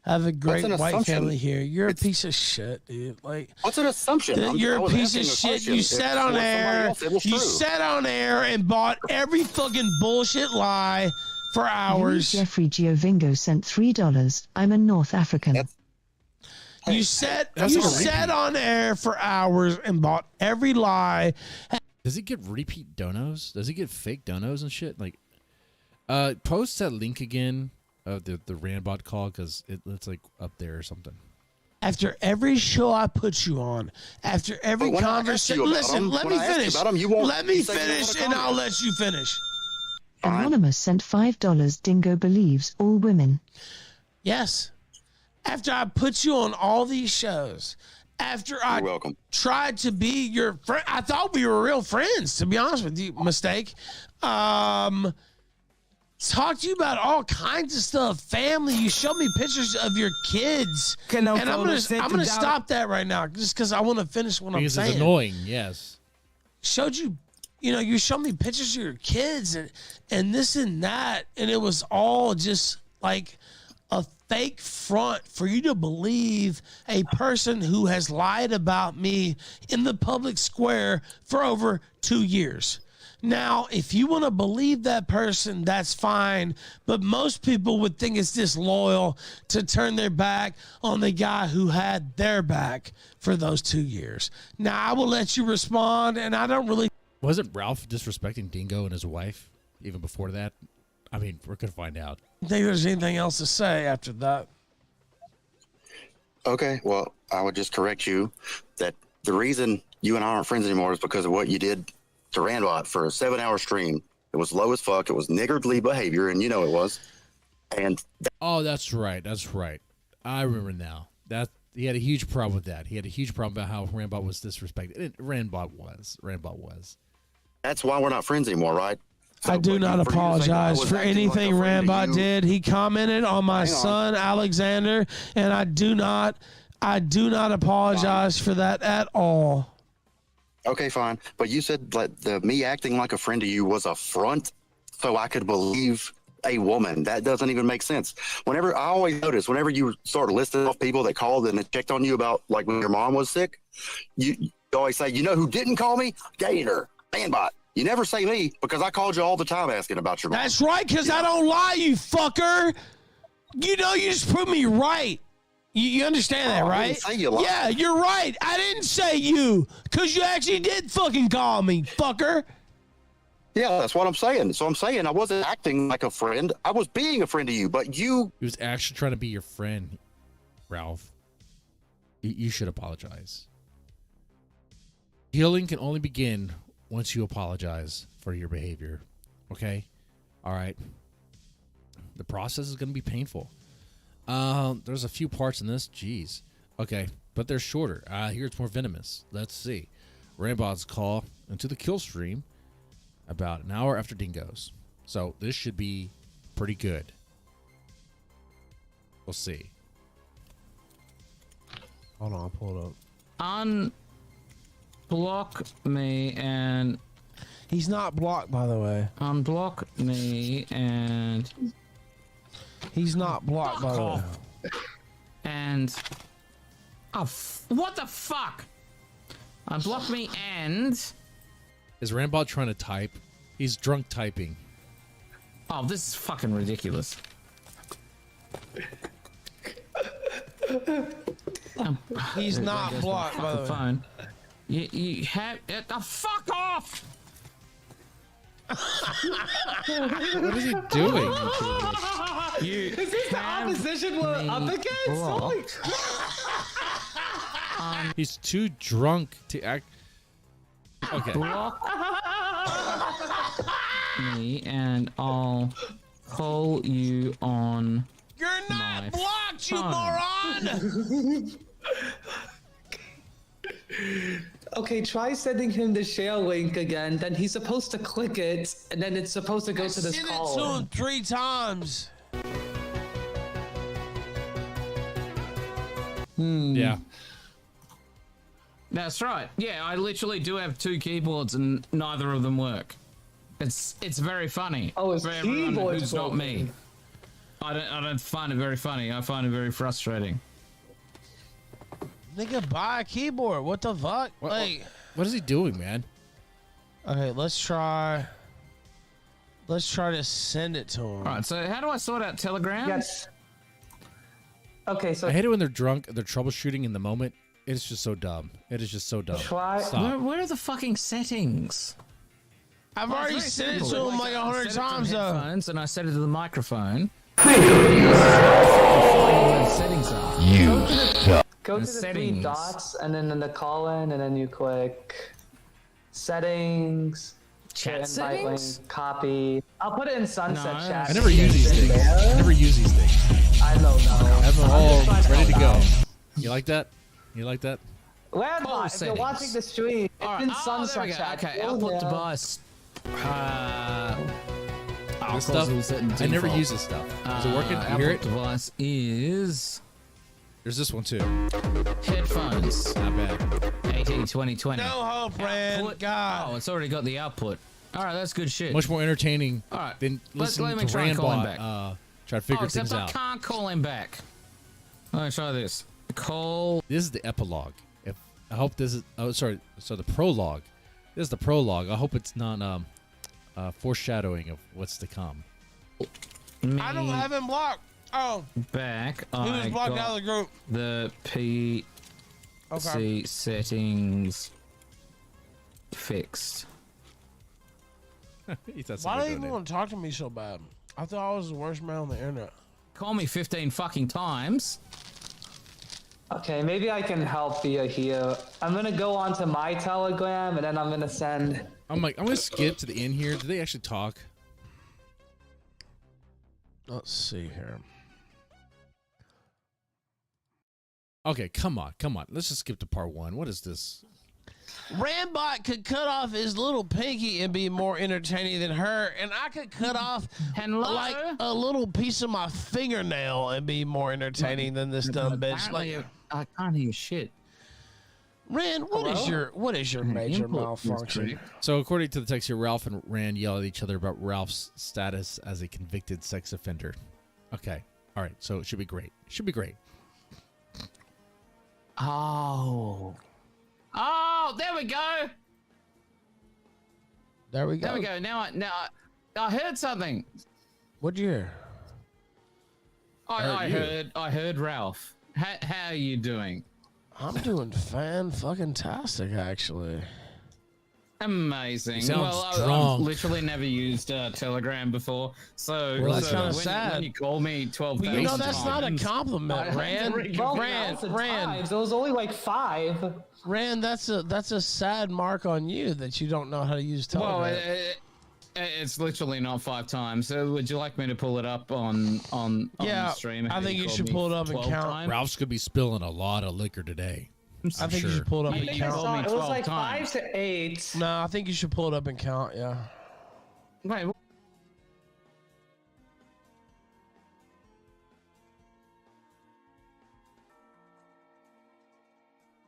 Have a great an white assumption? family here. You're a piece of shit, dude. Like, What's an assumption? you're I a was piece of asking a shit. question. You If said it on was somebody air. else, it was You true. said on air and bought every fucking bullshit lie for hours. Jeffrey Giovingo sent $3. I'm a North African. You said That's you like a said repeat. on air for hours and bought every lie. Does he get repeat donos? Does he get fake donos and shit? Like, post that link again of the Randbot call because it's like up there or something. After every show I put you on, after every But when I asked you conversation, about listen, them, let when me I asked you finish. about them, you won't- Let me you say you don't finish, wanna and I'll comment. let you finish. Anonymous sent $5. Dingo believes all women. Yes. After I put you on all these shows, after I You're welcome. tried to be your friend, I thought we were real friends, to be honest with you. Mistake. Talk to you about all kinds of stuff, family. You showed me pictures of your kids, and I'm gonna stop that right now, just because I want to finish what Because I'm saying. it's annoying, yes. Showed you, you showed me pictures of your kids and this and that, and it was all just like a fake front for you to believe a person who has lied about me in the public square for over 2 years. Now, if you want to believe that person, that's fine. But most people would think it's disloyal to turn their back on the guy who had their back for those 2 years. Now, I will let you respond, and I don't really. Wasn't Ralph disrespecting Dingo and his wife even before that? I mean, we're going to find out. think there's anything else to say after that. Okay, well, I would just correct you that the reason you and I aren't friends anymore is because of what you did to Randbot for a 7-hour stream. It was low as fuck. It was niggardly behavior, and you know it was. And Oh, that's right. That's right. I remember now. That he had a huge problem with that. He had a huge problem about how Randbot was disrespected. Randbot was. that's why we're not friends anymore, right? So, I do but not for you to say that I apologize was for acting like anything a friend to Randbot you- did. He commented on my Hang on. son Alexander, and I do not apologize for that at all. Okay, fine. But you said like me acting like a friend to you was a front so I could believe a woman. That doesn't even make sense. Whenever I always notice, whenever you start listing off people that called and checked on you about, like, when your mom was sick, you always say, you know who didn't call me? Gator, Manbot. You never say me, because I called you all the time asking about your mom. That's right, because I don't lie, you fucker. You know, you just proved me right. You understand that, right? I didn't say you lied. Yeah, you're right. I didn't say you, because you actually did fucking call me, fucker. Yeah, that's what I'm saying. So I'm saying I wasn't acting like a friend. I was being a friend to you, but you... He was actually trying to be your friend, Ralph. You should apologize. Healing can only begin once you apologize for your behavior. Okay? All right. The process is going to be painful. There's a few parts in this. Jeez. Okay. But they're shorter. Here it's more venomous. Let's see. Rambod's call into the kill stream about an hour after Dingo's. So this should be pretty good. We'll see. Hold on, I'll pull it up. Unblock me and... He's not blocked, by the way. Unblock me and... He's not blocked, by the way. And... Oh, what the fuck? Unblock me and... Is Rambod trying to type? He's drunk typing. Oh, this is fucking ridiculous. He's not blocked, by the way. Phone. You have it. Oh, fuck off! What is he doing? Is this the opposition we're up against? Holy He's too drunk to act. Okay. Block me and I'll call you on. You're not blocked, you moron! Okay, try sending him the share link again. Then he's supposed to click it, and then it's supposed to go to this call. Send it to him 3 times. Yeah. That's right. Yeah, I literally do have 2 keyboards and neither of them work. It's very funny. Oh, it's for everyone keyboard who's not me. I don't find it very funny. I find it very frustrating. Nigga, buy a keyboard. What the fuck? What is he doing, man? Okay, let's try to send it to him. All right, so how do I sort out Telegram? Yes. Okay, so I hate it when they're drunk, they're troubleshooting in the moment. It's just so dumb. It is just so dumb. Stop. Where are the fucking settings? I've already sent it to him like 100 times though. And I set it to the microphone. settings are. Go to the settings. 3 dots and then in the call-in, and then you click settings. Chat settings? Link, copy. I'll put it in sunset chat. I never use these things. I never use these things. I don't know. I have them all ready to go. You like that? You like that? Landbot, if you're watching the stream, it's in sunset chat. Okay, output device. This stuff, I never use this stuff. Is it working? You hear it? Device is... There's this one too. Headphones. Not bad. 18-20-20. No hope, Rand. God. Oh, it's already got the output. All right, that's good shit. Much more entertaining All right. than listening to try and call him Randbot back. try to figure things out. I can't call him back. All right, try this. Call. This is the epilogue. I hope this is. Oh, sorry. So the prologue. This is the prologue. I hope it's not foreshadowing of what's to come. I don't have him blocked. Oh. Back. He was blocked out of the group. The PC settings fixed. Why do you even want to talk to me so bad? I thought I was the worst man on the internet. Call me 15 fucking times. Okay, maybe I can help you here. I'm gonna go onto my Telegram and then I'm gonna send. I'm gonna skip to the end here. Do they actually talk? Let's see here. Okay, come on. Let's just skip to part 1. What is this? Rambot could cut off his little pinky and be more entertaining than her, and I could cut off like a little piece of my fingernail and be more entertaining than this dumb bitch. Like, I can't hear shit. Rand, what is your major malfunction? So according to the text here, Ralph and Rand yell at each other about Ralph's status as a convicted sex offender. Okay. All right. So it should be great. It should be great. Oh, there we go. There we go. There we go. Now I heard something. What'd you hear? I heard Ralph. How are you doing? I'm doing fan-fucking-tastic, actually. Amazing. Sounds I've drunk. literally never used Telegram before, so, Well, that's kinda sad. When you call me 12,000 You know, that's not a compliment, Rand. Rand. It was only like 5. Rand, that's a sad mark on you that you don't know how to use Telegram. Well, it's literally not 5 times. So would you like me to pull it up on stream? I think you should pull it up and count. Times? Ralph's could be spilling a lot of liquor today. I think you should pull it up and count. It was like 5 to 8. No, I think you should pull it up and count. Yeah. Wait.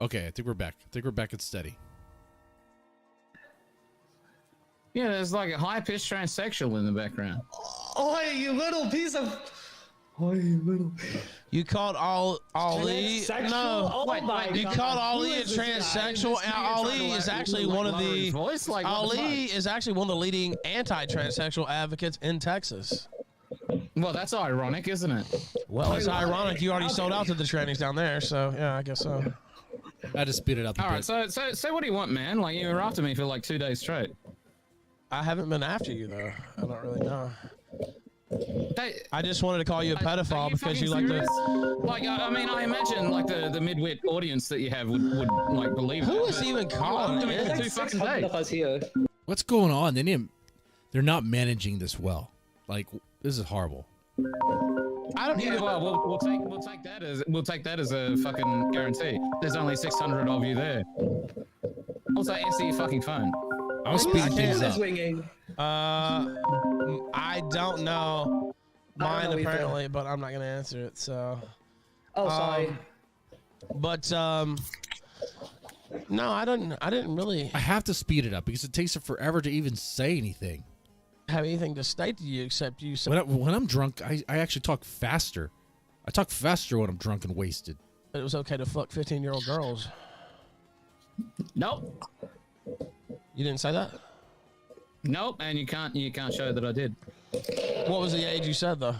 Okay, I think we're back. I think we're back and steady. Yeah, there's like a high-pitched transsexual in the background. Oh, you little piece of... Oh, you little... You called Ali? Transsexual? No. Oh my You God. called Ali Who a is this guy? transsexual? Ali is actually one of the... Ali is actually one of the leading anti-transsexual advocates in Texas. Well, that's ironic, isn't it? Well, it's ironic. You already sold out to the trainings down there, so yeah, I guess so. I just speed it up a All bit. right, so what do you want, man? Like, you were after me for like 2 days straight. I haven't been after you, though. I don't really know. I just wanted to call you a pedophile because you like to... Like, I mean, I imagine, like, the mid-wit audience that you have would like, believe Who that. is even calling me in? for 2 fucking days. What's going on? They're not managing this well. Like, this is horrible. I don't even... Well, we'll take that as a fucking guarantee. There's only 600 of you there. Also, answer your fucking phone. I'm speeding things up. I don't know. Mine apparently, but I'm not gonna answer it. So. Oh, sorry. But no, I didn't really I have to speed it up because it takes it forever to even say anything. have anything to state to you except you. When I'm drunk, I actually talk faster. I talk faster when I'm drunk and wasted. It was okay to fuck 15-year-old girls. Nope. You didn't say that? Nope, and you can't show that I did. What was the age you said, though?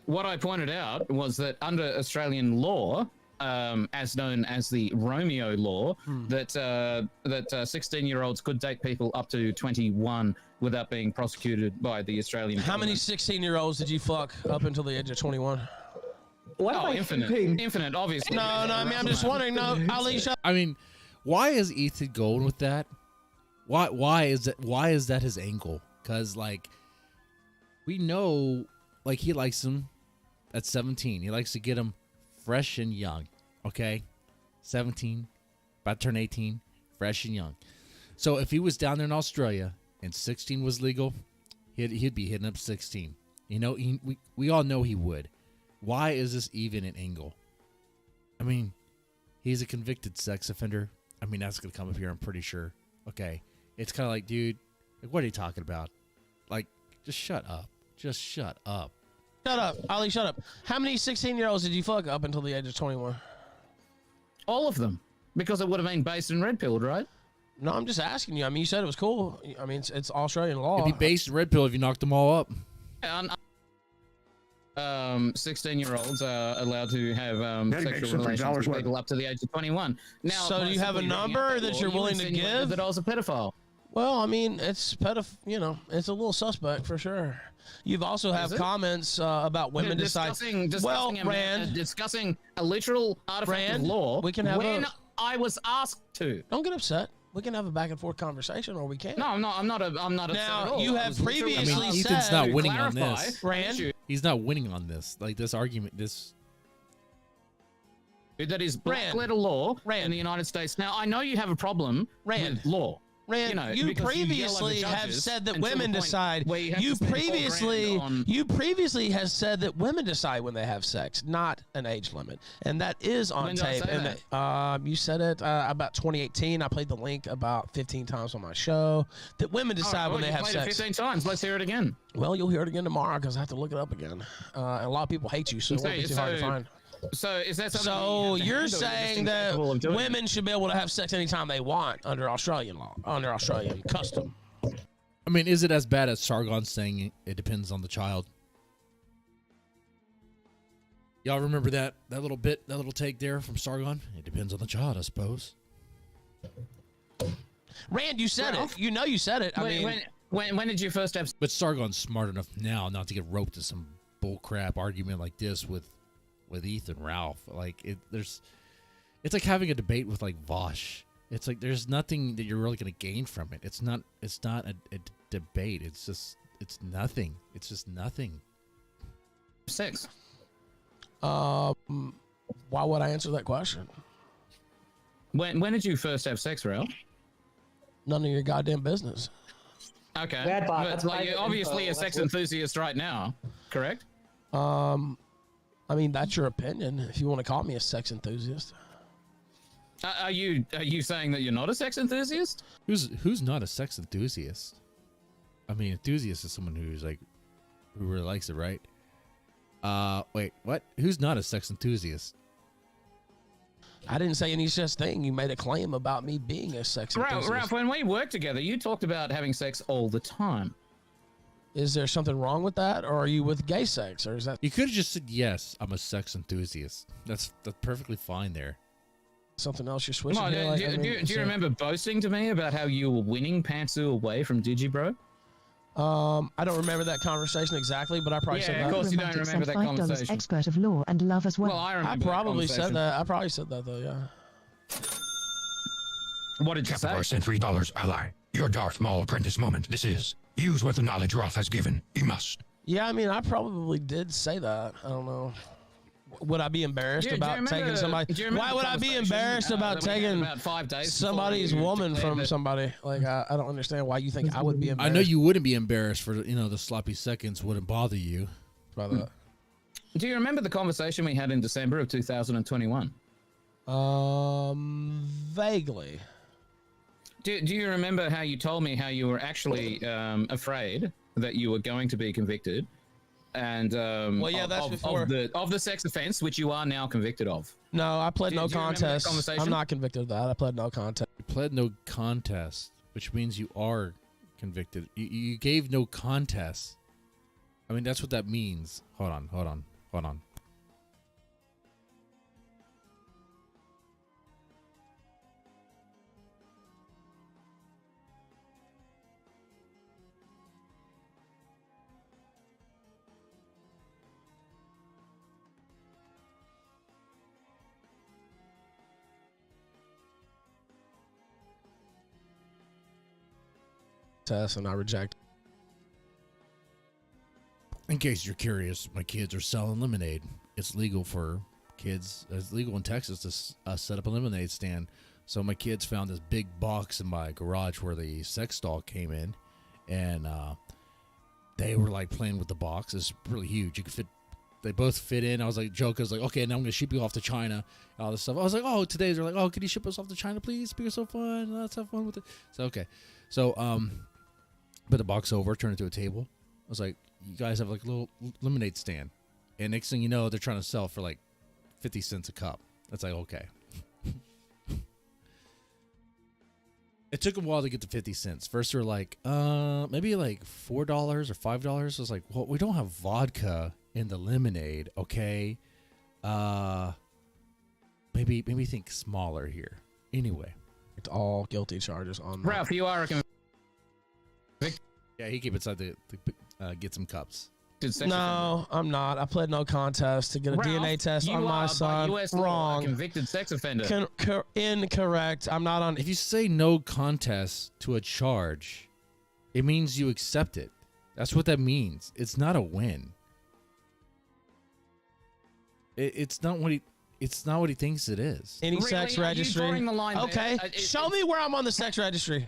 What I pointed out was that under Australian law, as known as the Romeo law, that 16-year-olds could date people up to 21 without being prosecuted by the Australian How many 16-year-olds did you fuck up until the age of 21? Infinite, obviously. No, I mean, I'm just wondering. No, Ali, I mean, why is Ethan going with that? Why is that his angle? Because, like, we know, like, he likes him at 17. He likes to get him fresh and young, okay? 17, about to turn 18, fresh and young. So if he was down there in Australia and 16 was legal, he'd be hitting up 16. You know, we all know he would. Why is this even an angle? I mean, he's a convicted sex offender. I mean, that's going to come up here, I'm pretty sure. Okay. It's kind of like, dude, like, what are you talking about? Like, just shut up. Just shut up. Shut up. Ali, shut up. How many 16-year-olds did you fuck up until the age of 21? All of them. Because it would have been based and red-pilled, right? No, I'm just asking you. I mean, you said it was cool. I mean, it's Australian law. It'd be based in red pill if you knocked them all up. 16-year-olds are allowed to have sexual relations with people up to the age of 21. Now, so do you have a number that you're willing to give? That I was a pedophile. Well, I mean, it's it's a little suspect for sure. You've also have comments about women discussing a literal artifact of law. We can have I was asked to. Don't get upset. We can have a back and forth conversation, or we can't. No, I'm not upset now, at all. you have previously said... Ethan's not winning on this. Rand? He's not winning on this. Like, this argument, that is black letter law in the United States. Now, I know you have a problem with law. Rand, you previously have said that women decide. You previously has said that women decide when they have sex, not an age limit, and that is on tape. And you said it about 2018. I played the link about 15 times on my show. That women decide when they have sex. 15 times. Let's hear it again. Well, you'll hear it again tomorrow because I have to look it up again. And a lot of people hate you, so it won't be too hard to find. So is that something? So you're saying that women should be able to have sex anytime they want under Australian law, under Australian custom? I mean, is it as bad as Sargon saying it depends on the child? Y'all remember that little bit, that little take there from Sargon? It depends on the child, I suppose. Rand, you said it. You know you said it. When did you first have? But Sargon's smart enough now not to get roped to some bullcrap argument like this with Ethan Ralph. Like it's like having a debate with like Vosh. It's like there's nothing that you're really going to gain from it. It's not a debate. It's nothing. It's just nothing. Sex. Why would I answer that question? When did you first have sex, Ralph? None of your goddamn business. Okay. But like, you're obviously a sex enthusiast right now, correct? I mean, that's your opinion. If you want to call me a sex enthusiast. Are you saying that you're not a sex enthusiast? Who's not a sex enthusiast? I mean, enthusiast is someone who really likes it, right? Wait, what? Who's not a sex enthusiast? I didn't say any such thing. You made a claim about me being a sex enthusiast. Ralph, when we worked together, you talked about having sex all the time. Is there something wrong with that, or are you with gay sex, or is that? You could have just said yes. I'm a sex enthusiast. That's perfectly fine there. Something else you're switching? Do you remember boasting to me about how you were winning Pantsu away from Digibro? I don't remember that conversation exactly, but I probably said that. Of course you don't remember that conversation. Expert of law and love as well. Well, I remember. I probably said that. I probably said that though. Yeah. What did you say? Kepler sent $3, ally. Your Darth Maul apprentice moment. This is. Use what the knowledge Roth has given. You must. Yeah, I mean, I probably did say that. I don't know. Would I be embarrassed about taking somebody? Why would I be embarrassed about taking somebody's woman from somebody? Like, I don't understand why you think I would be embarrassed. I know you wouldn't be embarrassed for, the sloppy seconds wouldn't bother you. About that. Do you remember the conversation we had in December of 2021? Vaguely. Do you remember how you told me how you were actually afraid that you were going to be convicted, and well, yeah, that's before of the sex offense, which you are now convicted of? No, I pled no contest. I'm not convicted of that. I pled no contest. You pled no contest, which means you are convicted. You gave no contest. I mean, that's what that means. Hold on. And I reject. In case you're curious, my kids are selling lemonade. It's legal for kids. It's legal in Texas to set up a lemonade stand. So my kids found this big box in my garage where the sex doll came in, and they were like playing with the box. It's really huge. You could fit. They both fit in. I was like, okay, now I'm gonna ship you off to China. And all this stuff. I was like, oh, today they're like, oh, can you ship us off to China, please? Be so fun. Let's have fun with it. So okay, so put the box over, turn it to a table. I was like, you guys have like a little lemonade stand. And next thing you know, they're trying to sell for like 50 cents a cup. That's like, okay. It took a while to get to 50 cents. First they were like, maybe like $4 or $5. I was like, well, we don't have vodka in the lemonade, okay? Maybe think smaller here. Anyway. It's all guilty charges on Ralph, you are a yeah, he came inside to get some cups. No, I'm not. I pled no contest to get a DNA test on my son. Wrong. Convicted sex offender. Incorrect. I'm not on. If you say no contest to a charge, it means you accept it. That's what that means. It's not a win. It's not what he. It's not what he thinks it is. Any sex registry? Okay, show me where I'm on the sex registry.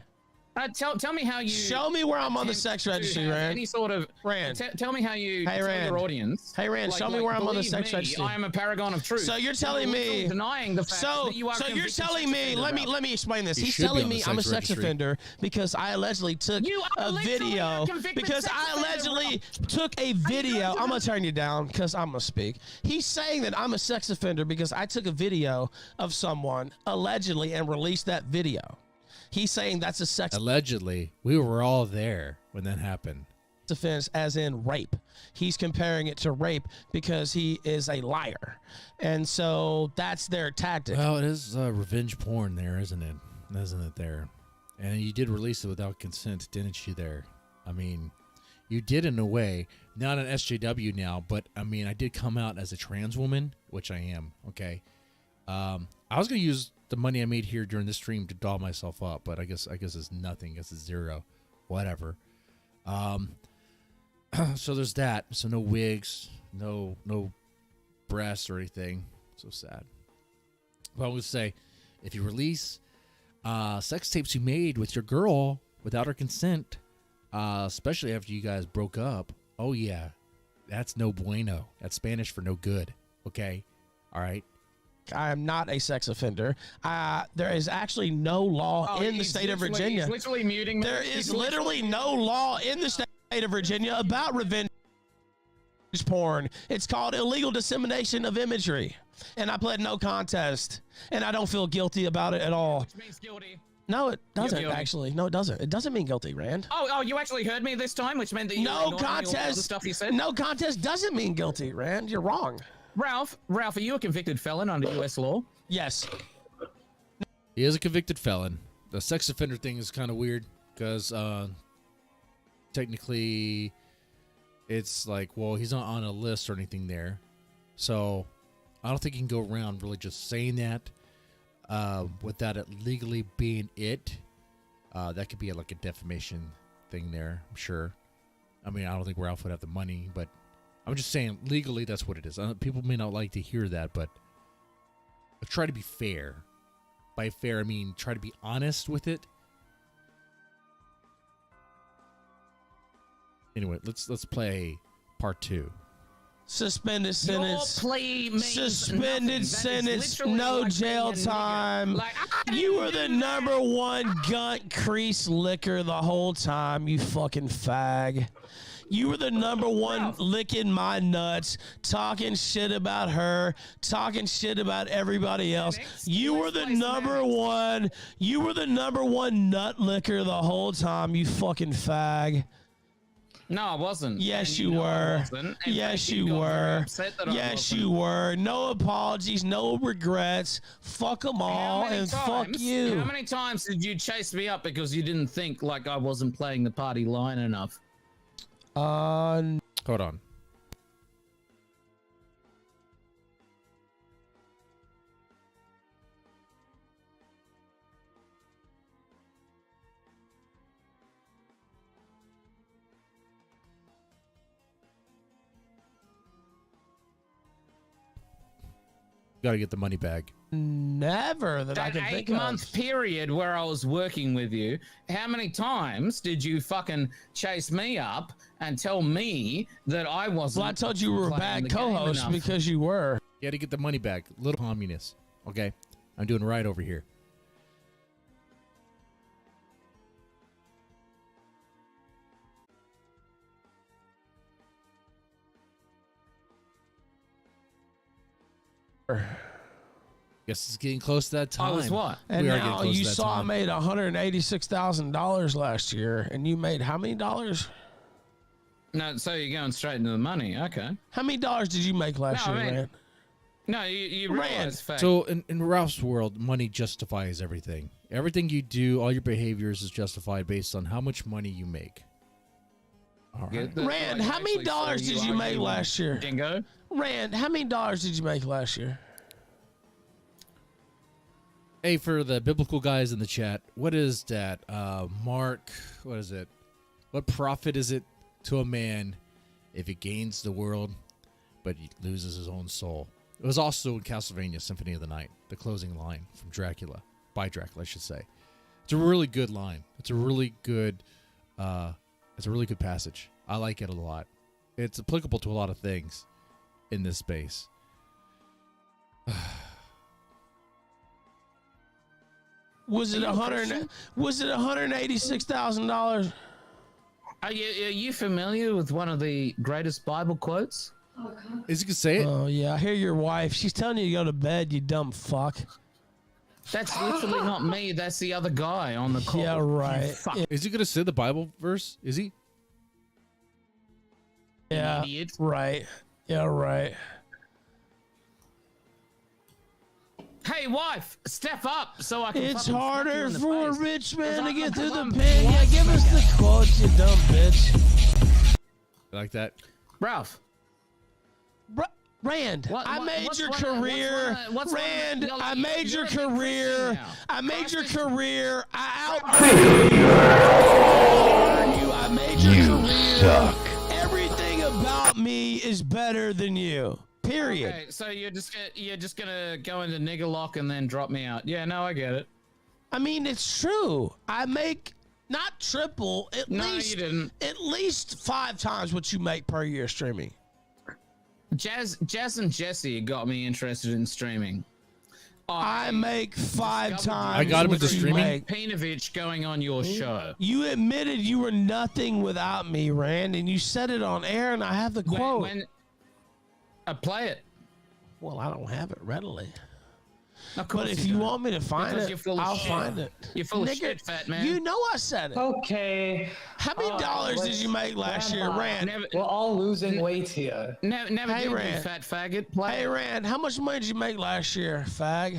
Tell me how you show me where I'm on the sex registry, Rand. Any sort of Rand. Tell me how you tell your audience. Hey, Rand, show me where I'm on the sex registry. I am a paragon of truth. So you're telling me denying the fact that you are. So you're telling me. Let me explain this. He's telling me I'm a sex offender because I allegedly took a video. Because I allegedly took a video. I'm gonna turn you down because I'm gonna speak. He's saying that I'm a sex offender because I took a video of someone allegedly and released that video. He's saying that's a sex. Allegedly, we were all there when that happened. Offense, as in rape. He's comparing it to rape because he is a liar, and so that's their tactic. Well, it is revenge porn, there, isn't it? Isn't it there? And you did release it without consent, didn't you? There, I mean, you did in a way. Not an SJW now, but I mean, I did come out as a trans woman, which I am. Okay, I was gonna use the money I made here during this stream to doll myself up, but I guess it's nothing. I guess it's zero, whatever. So there's that. So no wigs, no breasts or anything. So sad. But I would say, if you release sex tapes you made with your girl without her consent, especially after you guys broke up, oh yeah, that's no bueno. That's Spanish for no good. Okay, all right. I am not a sex offender. There is actually no law in the state of Virginia. He's literally muting me. There is literally no law in the state of Virginia about revenge porn. It's called illegal dissemination of imagery. And I pled no contest. And I don't feel guilty about it at all. Which means guilty. No, it doesn't actually. No, it doesn't. It doesn't mean guilty, Rand. Oh, you actually heard me this time, which meant that you no contest. The stuff you said. No contest doesn't mean guilty, Rand. You're wrong. Ralph, are you a convicted felon under U.S. law? Yes. He is a convicted felon. The sex offender thing is kind of weird because technically it's like, well, he's not on a list or anything there. So I don't think you can go around really just saying that without it legally being it. That could be like a defamation thing there, I'm sure. I mean, I don't think Ralph would have the money, but I'm just saying legally that's what it is. People may not like to hear that, but try to be fair. By fair, I mean try to be honest with it. Anyway, let's play part 2. Suspended sentence. Your plea means suspended sentence. No like jail time. Like, you were the #1 gunt crease licker the whole time, you fucking fag. You were the #1 licking my nuts, talking shit about her, talking shit about everybody else. You were the #1. You were the #1 nut licker the whole time, you fucking fag. No, I wasn't. Yes, you were. Yes, you were. Yes, you were. No apologies, no regrets. Fuck them all, and fuck you. How many times did you chase me up because you didn't think like I wasn't playing the party line enough? Hold on. Got to get the money back. Never that I can think of. That 8-month period where I was working with you, how many times did you fucking chase me up and tell me that I wasn't? Well, I told you were a bad co-host because you were. You got to get the money back. Little communist. Okay? I'm doing right over here. Guess it's getting close to that time. I was what? And now you saw I made $186,000 last year, and you made how many dollars? No, so you're going straight into the money. Okay. How many dollars did you make last year, Rand? No, you realize fact. So in Ralph's world, money justifies everything. Everything you do, all your behaviors is justified based on how much money you make. All right. Rand, how many dollars did you make last year? Dingo? Rand, how many dollars did you make last year? Hey, for the biblical guys in the chat, what is that? Mark, what is it? What profit is it to a man if he gains the world, but he loses his own soul? It was also in Castlevania Symphony of the Night, the closing line from Dracula, by Dracula, I should say. It's a really good line. It's a really good passage. I like it a lot. It's applicable to a lot of things in this space. Was it $186,000? Are you familiar with one of the greatest Bible quotes? Is you can say it? Oh yeah, I hear your wife. She's telling you to go to bed, you dumb fuck. That's literally not me. That's the other guy on the call. Yeah, right. Is he gonna say the Bible verse? Is he? Yeah, idiot. Right. Yeah, right. Hey, wife, step up so I can. It's fucking slap you harder in the for a face. rich man to get through the One pain. Yeah, give us the quote, you dumb bitch. You like that? Ralph. Rand, I made your career. Rand, I made your career. I made your career. I made your career. Suck. Everything about me is better than you. Period. Okay, so you're just gonna go into nigger lock and then drop me out. Yeah, no, I get it. I mean, it's true. I make not triple, at least you didn't. At least 5 times what you make per year streaming. Jazz and Jesse got me interested in streaming. I make 5 times. I got him into streaming. Pinovich going on your show. You admitted you were nothing without me, Rand, and you said it on air, and I have the quote. When I play it. Well, I don't have it readily. Of course But if you want me to find Because it, you're full of I'll shit. find it. You're full of shit, fat man. You know I said it. Okay. How many dollars did you make last year, Rand? We're all losing weight here. Never Hey, did, you Rand. fat faggot. Play Hey, it. Rand, how much money did you make last year, fag?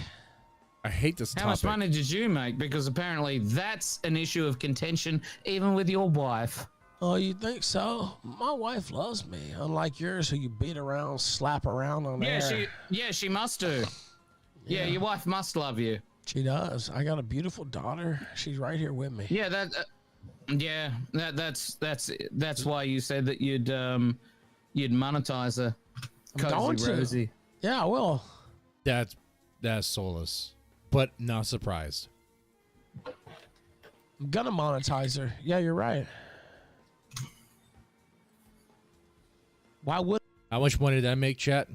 I hate this How topic. much money did you make? Because apparently that's an issue of contention, even with your wife. Oh, you think so? My wife loves me, unlike yours, who you beat around, slap around on air. She must do. Yeah, your wife must love you. She does. I got a beautiful daughter. She's right here with me. Yeah, that's why you said that you'd monetize her. I'm going Cozy to. Rosie. Yeah, I will. That's soulless, but not surprised. I'm gonna monetize her. Yeah, you're right. Why would? How much money did I make, chat?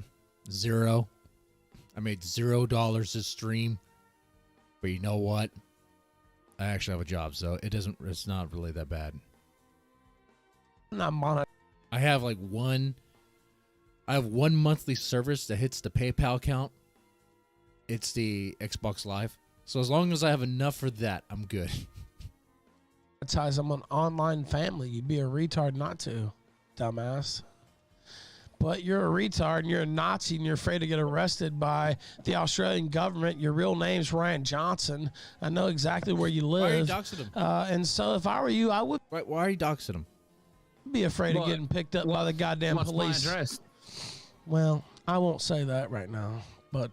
0. I made $0 this stream. But you know what? I actually have a job, so it's not really that bad. Not monet. I have one monthly service that hits the PayPal account. It's the Xbox Live. So as long as I have enough for that, I'm good. I'm an online family. You'd be a retard not to, dumbass. But you're a retard and you're a Nazi and you're afraid to get arrested by the Australian government. Your real name's Ryan Johnson. I know exactly where you live. Why are you doxing him? And so if I were you, I would Why are you doxing him? be afraid of getting picked up by the goddamn What's police. my address? Well, I won't say that right now. But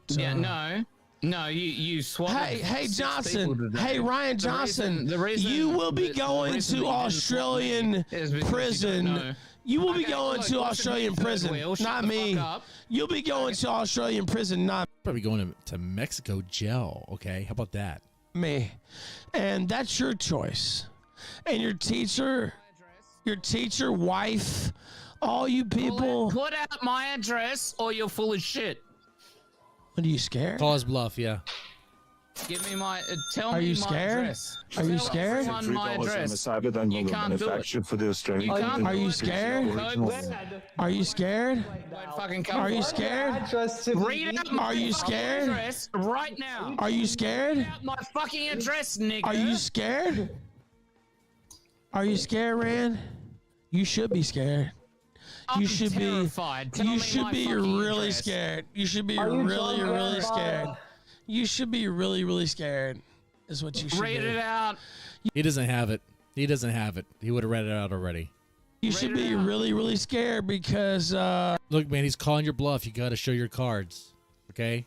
no, you swatted. Hey, 6 Johnson. people today. Hey, Ryan Johnson. The reason you will be the going reason to that you didn't swat me Australian is because prison. you don't know. You will be Okay, going look, to listen Australian to me, prison, third wheel. Shut not the me. fuck up. You'll be going to Australian prison, not Probably going to Mexico jail. Okay, how about that? me. And that's your choice. And your teacher, wife, all you people. Put out my address, or you're full of shit. What, are you scared? Call his bluff, yeah. Give me my. Tell Are me you my scared? address. Are you Tell scared? everyone my address. You can't do it. For the Australian You can't Are do you it. scared? Code- Are you scared? Won't fucking come Are you for it. scared? Read out my Are you fucking scared? address right now. Are you scared? Read out my fucking address, nigga. Are you scared? Are you scared, Rand? You should be scared. I'm You should terrified. be. Tell You me should my be fucking really address. scared. You should be Are you really, drunk, really Grandpa? scared. You should be really, really scared. Is what you should Read be. it out. He doesn't have it. He doesn't have it. He would have read it out already. You should be really, really scared because Look, man, he's calling your bluff. You got to show your cards, okay?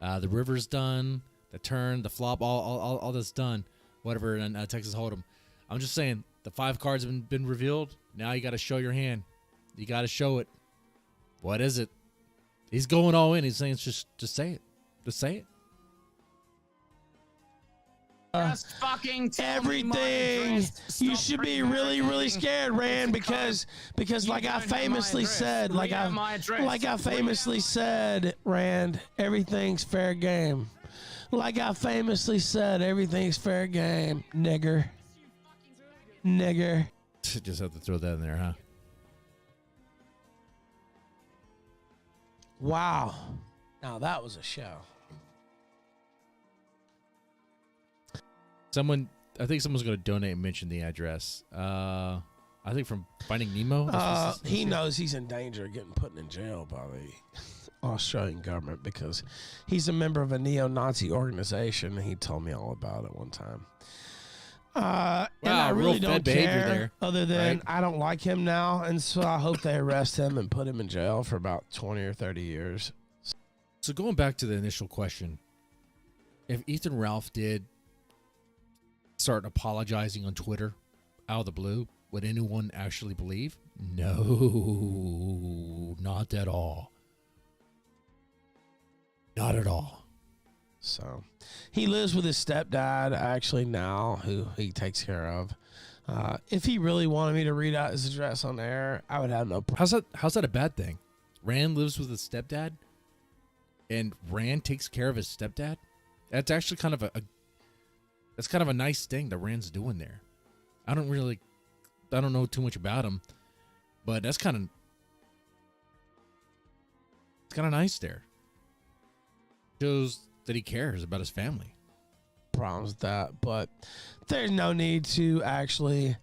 The river's done, the turn, the flop, all that's done. Whatever, and Texas Hold'em. I'm just saying, the 5 cards have been revealed. Now you got to show your hand. You got to show it. What is it? He's going all in. He's saying, just say it. Just say it. Just fucking tell me my everything. address. You Stop should be really, really scared, Rand, because like I famously said, Rand, everything's fair game. Like I famously said, everything's fair game, nigger. Just have to throw that in there, huh? Wow. Now that was a show. I think someone's going to donate and mention the address. I think from Finding Nemo. He knows he's in danger of getting put in jail by the Australian government because he's a member of a neo-Nazi organization. He told me all about it one time. And I really don't care there, other than right? I don't like him now. And so I hope they arrest him and put him in jail for about 20 or 30 years. So going back to the initial question, if Ethan Ralph did start apologizing on Twitter out of the blue, would anyone actually believe? No, not at all. Not at all. So he lives with his stepdad actually now, who he takes care of. If he really wanted me to read out his address on air, I would have no problem. How's that a bad thing? Rand lives with his stepdad, and Rand takes care of his stepdad. That's actually kind of a nice thing that Rand's doing there. I don't know too much about him, but it's kind of nice there. Shows that he cares about his family. Problems with that, but there's no need to actually.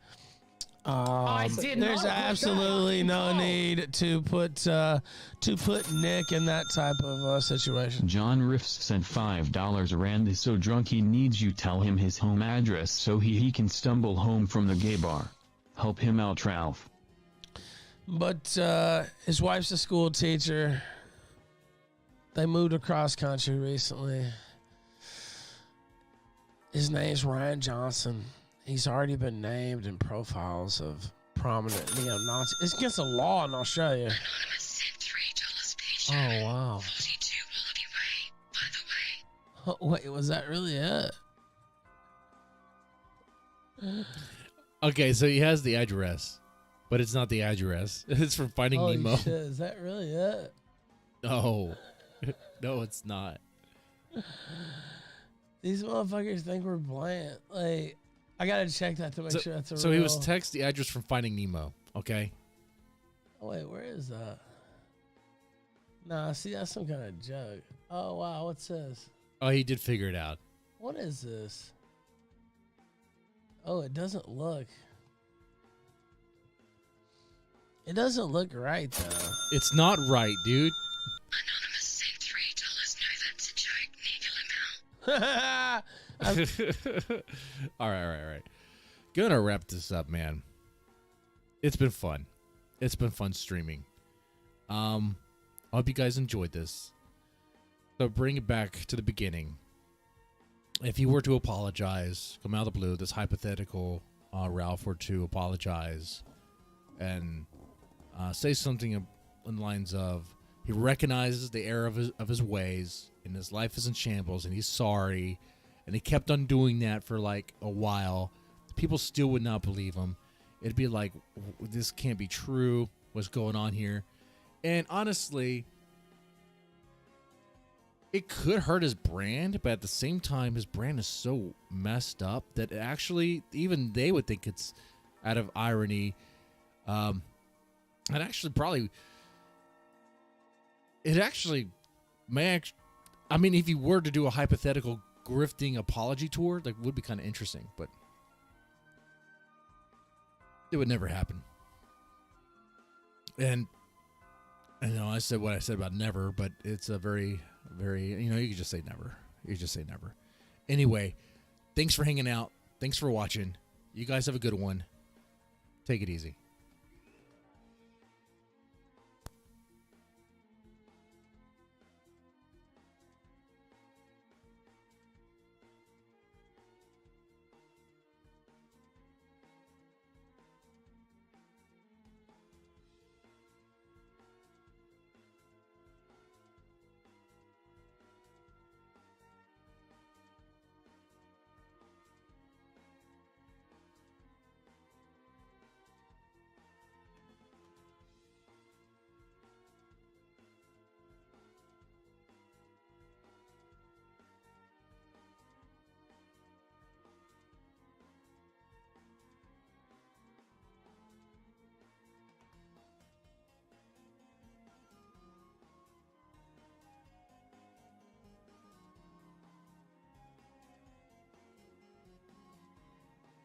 There's absolutely no need to put Nick in that type of situation. John Riffs sent $5. Rand is so drunk he needs you tell him his home address so he can stumble home from the gay bar. Help him out, Ralph. But his wife's a school teacher. They moved across country recently. His name's Ryan Johnson. He's already been named in profiles of prominent neo-Nazis. It's against the law in Australia. Anonymous sent $3 page. Oh, wow. 42 Wallaby Way, by the way. Oh, wait, was that really it? Okay, so he has the address, but it's not the address. It's from Finding Nemo. Shit, is that really it? No. No, it's not. These motherfuckers think we're playing. Like, I gotta check that to make sure that's a real. So he was text the address from Finding Nemo, okay? Oh, wait, where is that? Nah, see, that's some kind of joke. Oh, wow, what's this? Oh, he did figure it out. What is this? Oh, it doesn't look. It doesn't look right, though. It's not right, dude. Anonymous sent $3. No, that's a joke. Leave him out. All right. Gonna wrap this up, man. It's been fun. It's been fun streaming. I hope you guys enjoyed this. So bring it back to the beginning. If you were to apologize, come out of the blue, this hypothetical Ralph were to apologize and say something in the lines of, he recognizes the error of his ways and his life is in shambles and he's sorry, and he kept on doing that for like a while. People still would not believe him. It'd be like, this can't be true. What's going on here? And honestly, it could hurt his brand, but at the same time, his brand is so messed up that actually even they would think it's out of irony. And actually probably, I mean, if you were to do a hypothetical grifting apology tour, that would be kind of interesting, but it would never happen. And I know I said what I said about never, but it's a very, you can just say never. You just say never. Anyway, thanks for hanging out. Thanks for watching. You guys have a good one. Take it easy.